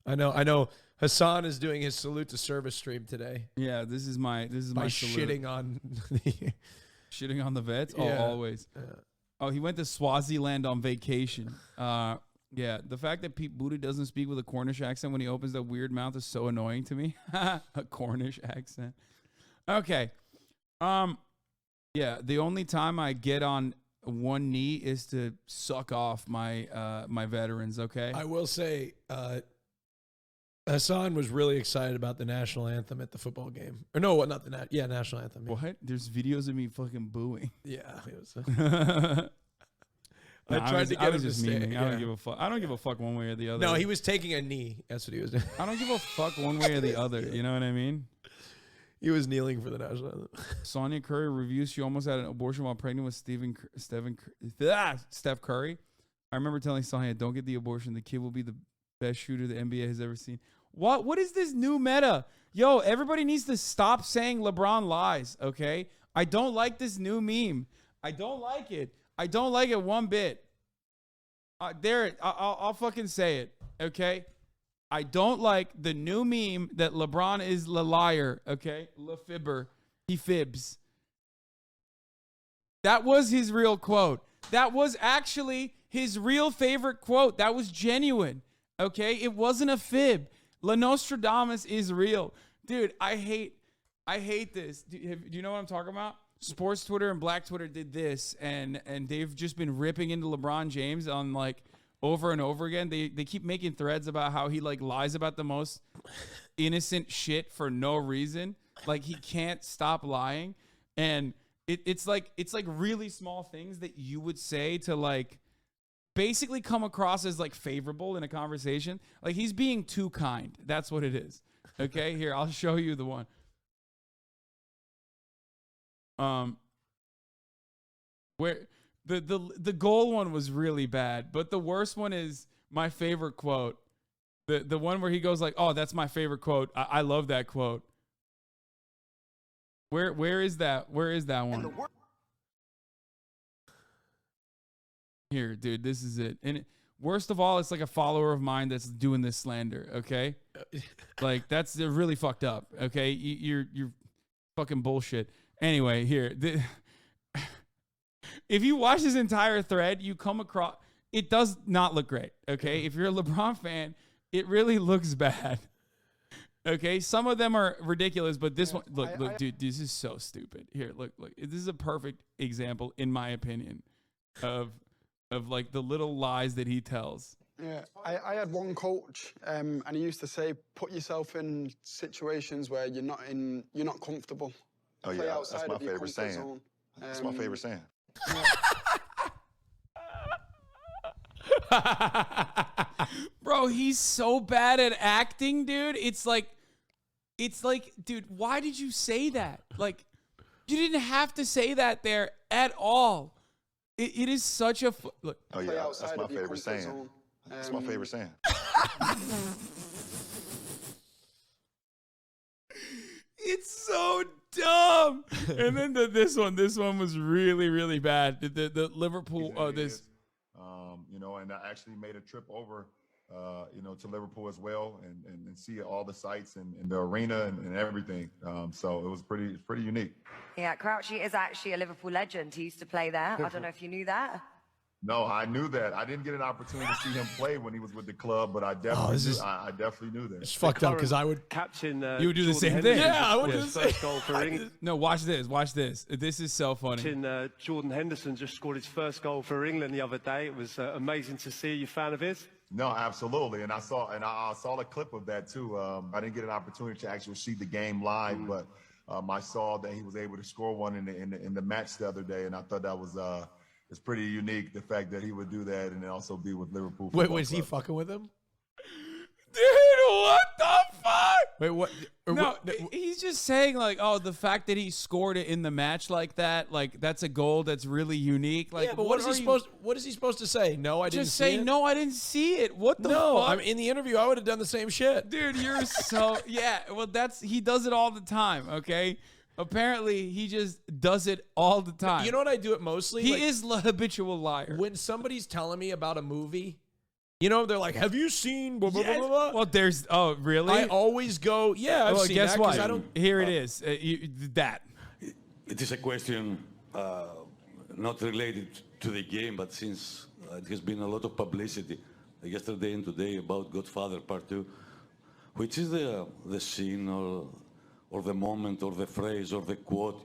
C: I know. Hassan is doing his salute to service stream today.
A: Yeah, this is my salute.
C: Shitting on the
A: shitting on the vets. Oh,
C: Yeah.
A: always.
C: Yeah.
A: Oh, he went to Swaziland on vacation. Yeah, the fact that Pete Buttigieg doesn't speak with a Cornish accent when he opens that weird mouth is so annoying to me. A Cornish accent. Okay. Yeah, the only time I get on one knee is to suck off my my veterans, okay?
C: I will say, Hassan was really excited about the national anthem at the football game. Or no, not the national anthem. Yeah.
A: What? There's videos of me fucking booing.
C: Yeah, it was.
A: No,
C: I tried to get him to
A: just
C: stay.
A: memeing. I don't give a fuck. I don't give a fuck one way or the other.
C: No, he was taking a knee. That's what he was doing.
A: I don't give a fuck one way or the other. You know what I mean?
C: He was kneeling for the national anthem.
A: Sonia Curry reviews she almost had an abortion while pregnant with Steph Curry. I remember telling Sonia, don't get the abortion. The kid will be the best shooter the NBA has ever seen. What is this new meta? Yo, everybody needs to stop saying LeBron lies, okay? I don't like this new meme. I don't like it. I don't like it one bit. I'll fucking say it, okay? I don't like the new meme that LeBron is the liar, okay? LeFibber. He fibs. That was his real quote. That was actually his real favorite quote. That was genuine, okay? It wasn't a fib. La Nostradamus is real. Dude, I hate this. Do you know what I'm talking about? Sports Twitter and Black Twitter did this, and they've just been ripping into LeBron James on like over and over again. They keep making threads about how he like lies about the most innocent shit for no reason. Like he can't stop lying, and it's like really small things that you would say to like basically come across as like favorable in a conversation. Like he's being too kind. That's what it is. Okay, here I'll show you the one. Where the goal one was really bad, but the worst one is my favorite quote. The one where he goes like, "Oh, that's my favorite quote. I love that quote." Where is that? Where is that one? Here, dude, this is it. And worst of all, it's like a follower of mine that's doing this slander. Okay, like they're really fucked up. Okay, you're fucking bullshit. Anyway, here. If you watch this entire thread, you come across, it does not look great, okay? If you're a LeBron fan, it really looks bad, okay? Some of them are ridiculous, but this one, look, dude, this is so stupid. Here, look. This is a perfect example, in my opinion, of like the little lies that he tells.
E: Yeah, I had one coach, and he used to say, put yourself in situations where you're not comfortable.
F: Oh
E: Play
F: yeah,
E: outside
F: that's my
E: of your
F: favorite
E: comfort
F: saying.
E: zone.
F: That's my favorite saying.
A: Bro, he's so bad at acting, dude. It's like, dude, why did you say that? Like, you didn't have to say that there at all. It is such a look.
F: Oh
E: Play
F: yeah,
E: outside
F: that's my
E: of your
F: favorite
E: comfort
F: saying.
E: zone.
F: That's my favorite saying.
A: It's so dumb. And then this one was really, really bad. The Liverpool,
F: You know, and I actually made a trip over, you know, to Liverpool as well, and see all the sights and the arena and everything. So it was pretty unique.
G: Yeah, Crouchy is actually a Liverpool legend. He used to play there. I don't know if you knew that.
F: No, I knew that. I didn't get an opportunity to see him play when he was with the club, but I definitely I definitely knew that.
C: It's fucked up because I would.
H: Captain,
A: you would do the same thing.
C: Yeah, I would do the same.
H: First goal for England.
A: No, watch this. Watch this. This is so funny.
H: Captain Jordan Henderson just scored his first goal for England the other day. It was amazing to see. You a fan of his?
F: No, absolutely, and I saw a clip of that too. I didn't get an opportunity to actually see the game live, but I saw that he was able to score one in the match the other day, and I thought that was it's pretty unique, the fact that he would do that and then also be with Liverpool.
C: Wait, was he fucking with him?
A: Dude, what the fuck?
C: Wait, what?
A: No, he's just saying like, oh, the fact that he scored it in the match like that, like that's a goal that's really unique. Like,
C: Yeah, but what is he supposed to say? No, I didn't
A: just
C: see
A: say
C: it?
A: no, I didn't see it. What the
C: No,
A: fuck?
C: I mean, in the interview, I would have done the same shit.
A: Dude, you're so yeah. Well, he does it all the time. Okay, apparently he just does it all the time.
C: You know what I do it mostly?
A: He
C: Like,
A: is the habitual liar.
C: when somebody's telling me about a movie, you know, they're like, "Have you seen?" Blah, blah, blah, blah, blah.
A: Well, there's really.
C: I always go, "Yeah, I've
A: well,
C: seen
A: guess
C: that." 'Cause
A: what?
C: I don't.
A: Here it is. That.
I: It is a question not related to the game, but since it has been a lot of publicity yesterday and today about Godfather Part 2, which is the scene or the moment or the phrase or the quote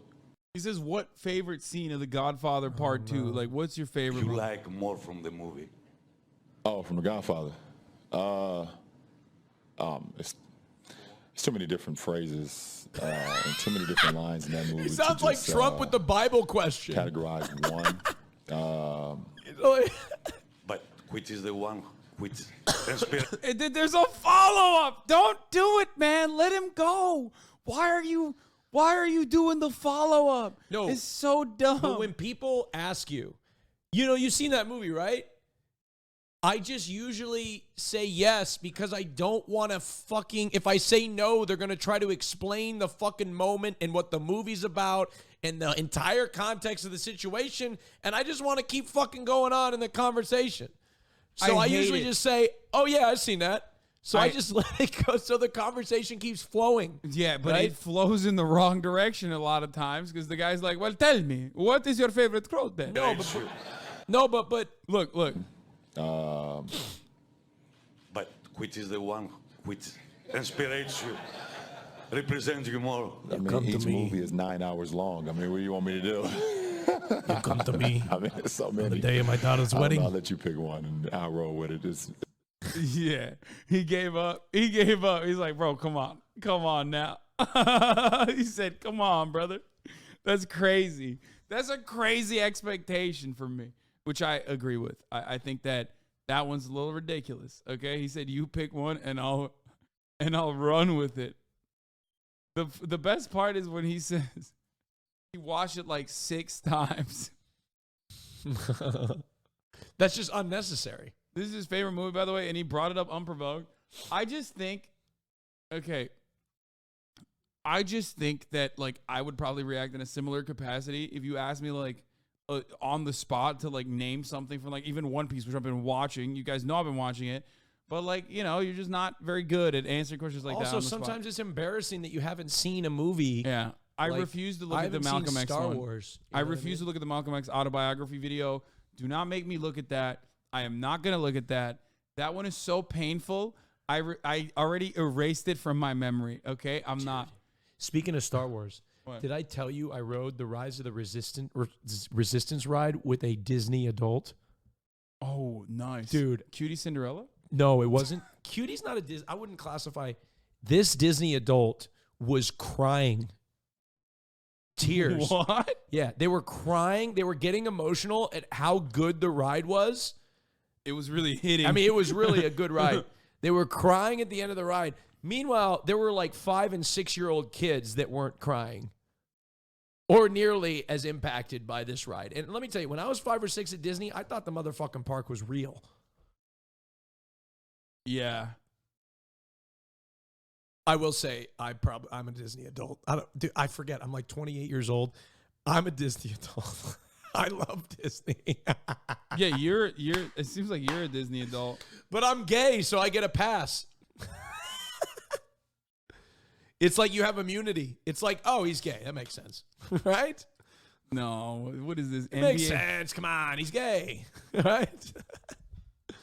A: He says, "What favorite scene of The Godfather Part 2? Like, what's your favorite?
I: you
A: one?
I: like more from the movie?"
J: Oh, from The Godfather. It's too many different phrases and too many different lines in that movie.
C: It sounds like Trump with the Bible question.
J: Categorize one.
I: But which is the one which inspires
A: And then there's a follow-up. Don't do it, man. Let him go. Why are you doing the follow-up?
C: No.
A: It's so dumb.
C: But when people ask you, you know, you've seen that movie, right? I just usually say yes because I don't want to fucking, if I say no, they're going to try to explain the fucking moment and what the movie's about and the entire context of the situation. And I just want to keep fucking going on in the conversation. So I
A: hate
C: usually
A: it.
C: just say, oh yeah, I've seen that. So I just let it go so the conversation keeps flowing.
A: Yeah, but
C: right?
A: it flows in the wrong direction a lot of times because the guy's like, "Well, tell me, what is your favorite quote then?"
C: But
A: look.
I: but which is the one which inspires you, represents you more?
J: I mean, each movie is 9 hours long. I mean, what do you want me to do?
C: you come to me
J: I mean, it's so many.
C: the day of my daughter's wedding.
J: I'll let you pick one and I'll roll with it.
A: Yeah, he gave up. He's like, "Bro, come on now." He said, "Come on, brother." That's crazy. That's a crazy expectation for me, which I agree with. I think that one's a little ridiculous. Okay, he said, "You pick one, and I'll run with it." The best part is when he says he watched it like 6 times.
C: That's just unnecessary.
A: This is his favorite movie, by the way, and he brought it up unprovoked. I just think that like I would probably react in a similar capacity if you asked me like on the spot to like name something from like even One Piece, which I've been watching. You guys know I've been watching it, but like, you know, you're just not very good at answering questions like that.
C: Also,
A: on the
C: sometimes
A: spot.
C: it's embarrassing that you haven't seen a movie.
A: Yeah. I
C: Like,
A: refuse to look
C: I
A: at the
C: haven't
A: Malcolm
C: seen
A: X
C: Star
A: one.
C: Wars.
A: I refuse to look at the Malcolm X autobiography video. Do not make me look at that. I am not going to look at that. That one is so painful. I already erased it from my memory. Okay, I'm not.
C: Speaking of Star Wars,
A: What?
C: did I tell you I rode the Rise of the Resistance ride with a Disney adult?
A: Oh, Oh, nice.
C: Dude.
A: Cutie Cinderella?
C: No, it wasn't. Cutie's not a Disney. I wouldn't classify. This Disney adult was crying. Tears.
A: What?
C: Yeah, they were crying. They were getting emotional at how good the ride was.
A: It was really hitting.
C: I mean, it was really a good ride. They were crying at the end of the ride. Meanwhile, there were like 5- and 6-year-old kids that weren't crying or nearly as impacted by this ride. And let me tell you, when I was 5 or 6 at Disney, I thought the motherfucking park was real.
A: Yeah.
C: I will say I'm a Disney adult. I forget. I'm like 28 years old. I'm a Disney adult. I love Disney.
A: Yeah, it seems like you're a Disney adult.
C: But I'm gay, so I get a pass. It's like you have immunity. It's like, oh, he's gay. That makes sense. Right?
A: No. What is this?
C: It makes sense. Come on. He's gay. Right?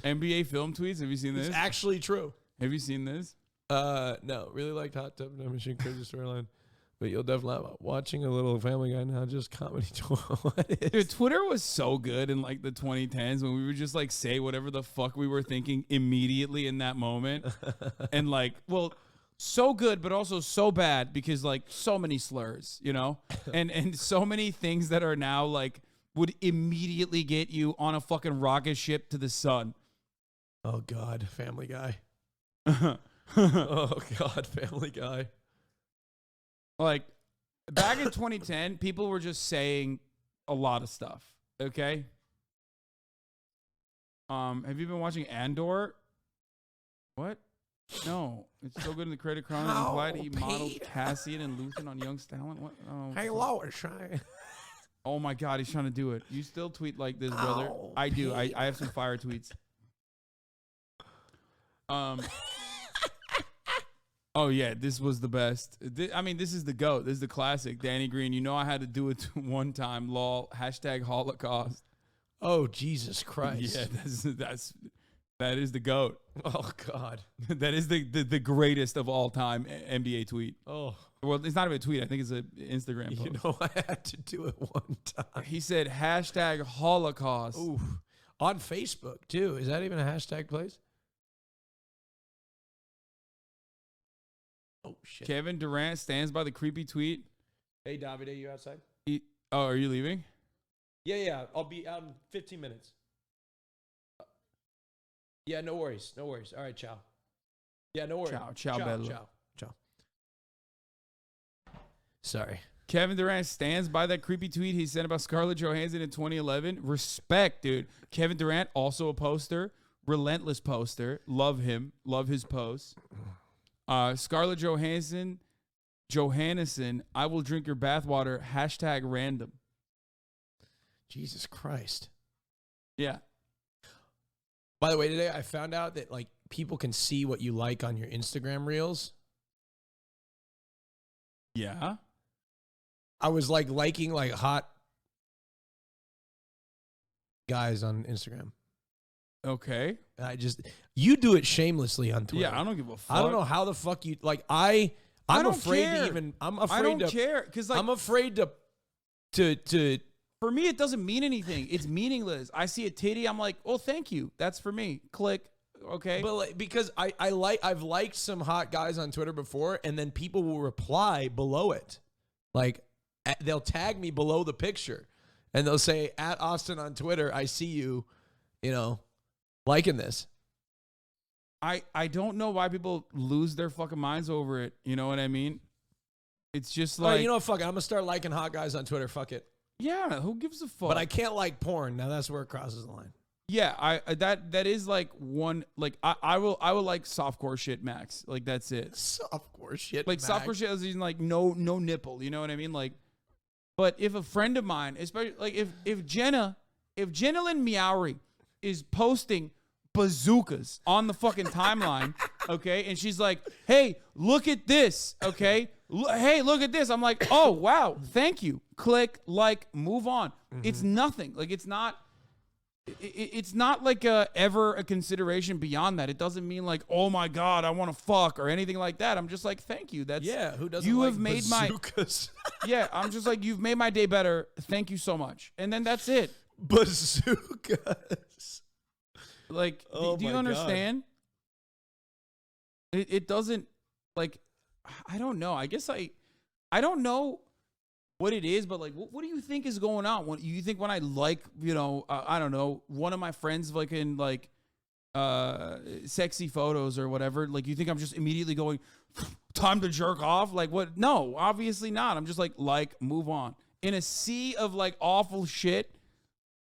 A: NBA film tweets. Have you seen this?
C: It's actually true.
A: Have you seen this?
C: No. Really liked Hot Tub Time Machine, crazy storyline. But you'll definitely love watching a little Family Guy now, just comedy tour.
A: Dude, Twitter was so good in like the 2010s when we would just like say whatever the fuck we were thinking immediately in that moment. And like, well, so good, but also so bad because like so many slurs, you know? And so many things that are now like would immediately get you on a fucking rocket ship to the sun.
C: Oh God, Family Guy. Oh God, Family Guy.
A: Like, back in 2010, people were just saying a lot of stuff, okay? Have you been watching Andor? What? No. It's so good in the Creative Chronicles implied he modeled Cassian and Luthen on Young Stalin. What? Oh,
C: hey, Lois.
A: Oh, my God. He's trying to do it. You still tweet like this, brother. I do. I have some fire tweets. Oh, yeah, this was the best. I mean, this is the GOAT. This is the classic. Danny Green, you know I had to do it one time. Lol. Hashtag Holocaust.
C: Oh, Jesus Christ.
A: Yeah, that is the GOAT.
C: Oh, God.
A: That is the greatest of all time NBA tweet.
C: Oh.
A: Well, it's not even a tweet. I think it's an Instagram post.
C: You know, I had to do it one time.
A: He said hashtag Holocaust.
C: Ooh. On Facebook, too. Is that even a hashtag place? Oh, shit.
A: Kevin Durant stands by the creepy tweet.
C: Hey, Davide, you outside?
A: Are you leaving?
C: Yeah. I'll be out in 15 minutes. Yeah, no worries. No worries. All right, ciao. Yeah, no worries.
A: Ciao, bello.
C: Ciao. Sorry.
A: Kevin Durant stands by that creepy tweet he sent about Scarlett Johansson in 2011. Respect, dude. Kevin Durant, also a poster. Relentless poster. Love him. Love his posts. Scarlett Johansson, I will drink your bathwater, hashtag random.
C: Jesus Christ.
A: Yeah.
C: By the way, today I found out that like people can see what you like on your Instagram reels.
A: Yeah.
C: I was like liking like hot guys on Instagram.
A: Okay.
C: You do it shamelessly on Twitter.
A: Yeah, I don't give a fuck.
C: I don't know how the fuck you like. I'm afraid
A: care.
C: to even. I'm afraid.
A: I don't
C: to,
A: care because like
C: I'm afraid to.
A: For me, it doesn't mean anything. It's meaningless. I see a titty. I'm like, oh, thank you. That's for me. Click. Okay.
C: But like, because I've liked some hot guys on Twitter before, and then people will reply below it, like they'll tag me below the picture, and they'll say at Austin on Twitter, I see you, liking this.
A: I don't know why people lose their fucking minds over it. You know what I mean? It's just like,
C: fuck it. I'm gonna start liking hot guys on Twitter. Fuck it.
A: Yeah, who gives a fuck?
C: But I can't like porn. Now that's where it crosses the line.
A: Yeah, that is like one like I will like softcore shit max. Like that's it.
C: Softcore shit.
A: Like
C: max.
A: softcore shit is like no nipple. You know what I mean? Like, but if a friend of mine, especially like if Jenna Lynn Meowry is posting bazookas on the fucking timeline, okay, and she's like, hey, look at this, okay. Hey, look at this. I'm like, oh, wow, thank you. Click, like, move on. Mm-hmm. It's nothing. Like, it's not like ever a consideration beyond that. It doesn't mean like, oh my God, I want to fuck or anything like that. I'm just like, thank you. That's
C: who doesn't
A: you
C: like
A: have made
C: bazookas?
A: Yeah, I'm just like, you've made my day better. Thank you so much. And then that's it.
C: Bazookas.
A: Like,
C: Oh
A: do you
C: my God.
A: understand? It doesn't, like, I don't know. I guess I don't know what it is, but like, what do you think is going on? What you think when I like, you know, I don't know, one of my friends like in like sexy photos or whatever, like you think I'm just immediately going, time to jerk off? Like what? No, obviously not. I'm just like, move on. In a sea of like awful shit,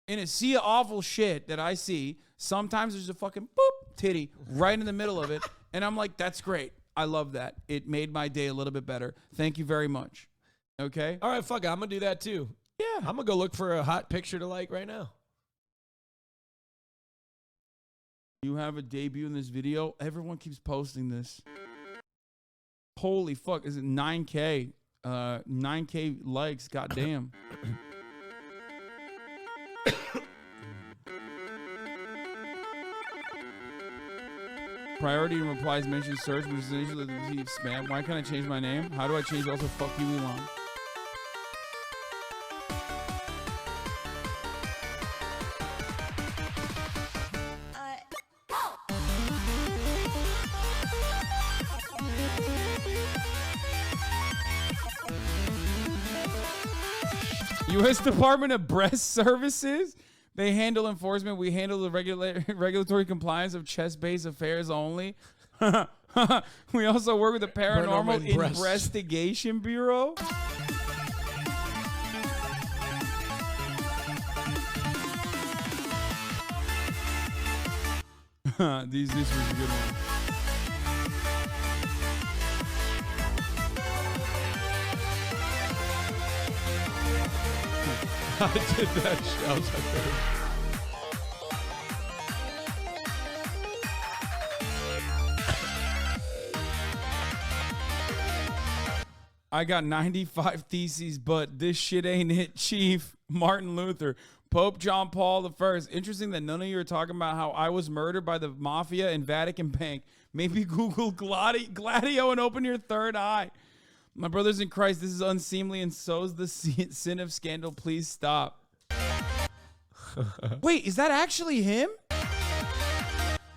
A: that I see, sometimes there's a fucking boop titty right in the middle of it. And I'm like, that's great. I love that. It made my day a little bit better. Thank you very much. Okay?
C: All right, fuck it. I'm going to do that too.
A: Yeah.
C: I'm going to go look for a hot picture to like right now.
A: You have a debut in this video. Everyone keeps posting this. Holy fuck. Is it 9K? 9K likes. Goddamn. Priority and replies mention search, which is initially received spam. Why can't I change my name? How do I change also fuck you, Elon? U.S. Department of Breast Services. They handle enforcement. We handle the regulatory compliance of chest-based affairs only. We also work with the Paranormal Investigation Bureau. This was a good one.
C: I did that shit. I was like,
A: I got 95 theses, but this shit ain't it, Chief. Martin Luther. Pope John Paul I. Interesting that none of you are talking about how I was murdered by the mafia and Vatican Bank. Maybe Google Gladio and open your third eye. My brothers in Christ, this is unseemly and sows the sin of scandal. Please stop. Wait, is that actually him?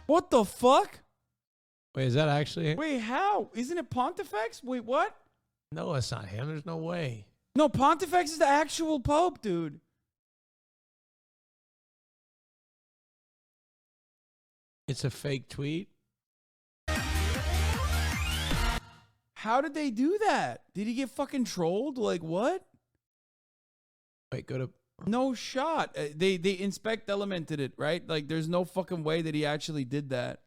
A: What the fuck?
C: wait, is that actually him?
A: Wait, how? Isn't it Pontifex? Wait, what?
C: No, it's not him. There's no way.
A: No, Pontifex is the actual Pope, dude.
C: It's a fake tweet.
A: How did they do that? Did he get fucking trolled? Like what?
C: Wait, go to...
A: No shot. They inspect elemented it, right? Like there's no fucking way that he actually did that.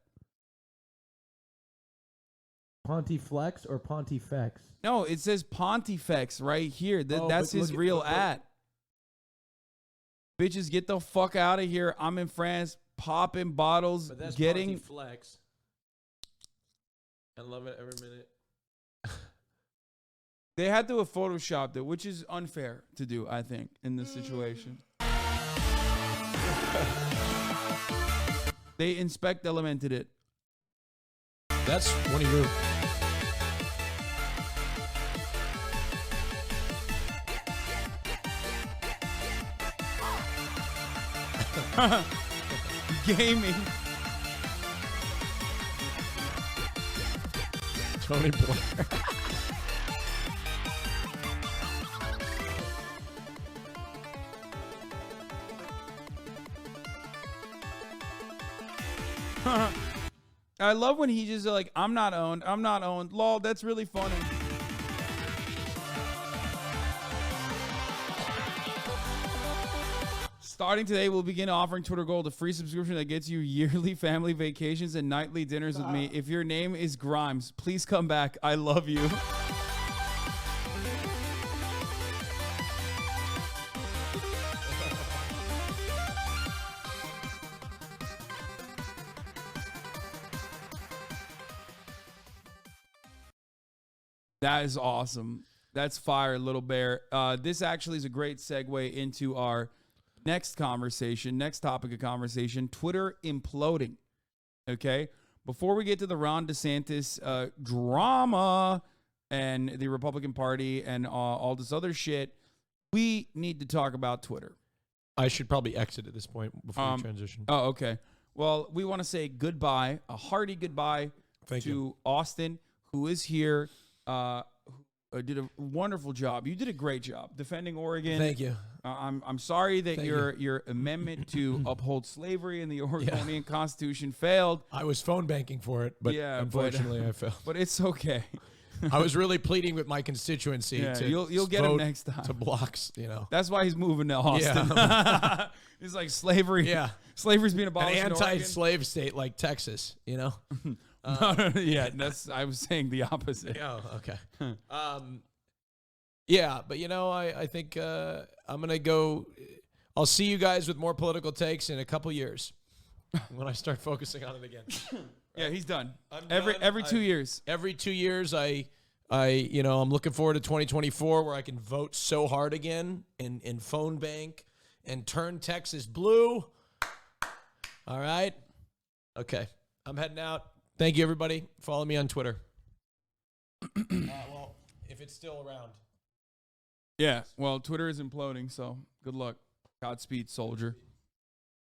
K: Pontiflex or Pontifex?
A: No, it says Pontifex right here. That's his real at. Bitches, get the fuck out of here. I'm in France, popping bottles,
C: But that's
A: getting...
C: Pontiflex. I love it every minute.
A: They had to have photoshopped it, which is unfair to do, I think, in this situation. They inspect elemented it.
C: That's one of your...
A: Gaming.
C: Tony Blair.
A: I love when he just like, I'm not owned. Lol, that's really funny. Starting today, we'll begin offering Twitter Gold, a free subscription that gets you yearly family vacations and nightly dinners with me. If your name is Grimes, please come back. I love you. That is awesome. That's fire, Little Bear. This actually is a great segue into our next topic of conversation, Twitter imploding. Okay? Before we get to the Ron DeSantis drama and the Republican Party and all this other shit, we need to talk about Twitter.
C: I should probably exit at this point before we transition.
A: Oh, okay. Well, we want to say goodbye, a hearty goodbye to Austin, who is here. Did a wonderful job. You did a great job defending Oregon.
C: Thank you.
A: I'm sorry that your amendment to uphold slavery in the Oregonian Constitution failed.
C: I was phone banking for it, but unfortunately I failed.
A: But it's okay.
C: I was really pleading with my constituency to
A: you'll get him next time.
C: To blocks,
A: That's why he's moving to Austin. He's like slavery.
C: Yeah.
A: Slavery's being abolished.
C: An anti-slave state like Texas,
A: No, I was saying the opposite.
C: Oh, okay. But I think I'm gonna go. I'll see you guys with more political takes in a couple years when I start focusing on it again.
A: Yeah, he's done.
C: I'm
A: every
C: done.
A: 2 years.
C: Every 2 years, I'm looking forward to 2024 where I can vote so hard again and phone bank and turn Texas blue. All right. Okay. I'm heading out. Thank you, everybody. Follow me on Twitter. Well, if it's still around.
A: Yeah. Well, Twitter is imploding, so good luck. Godspeed, soldier.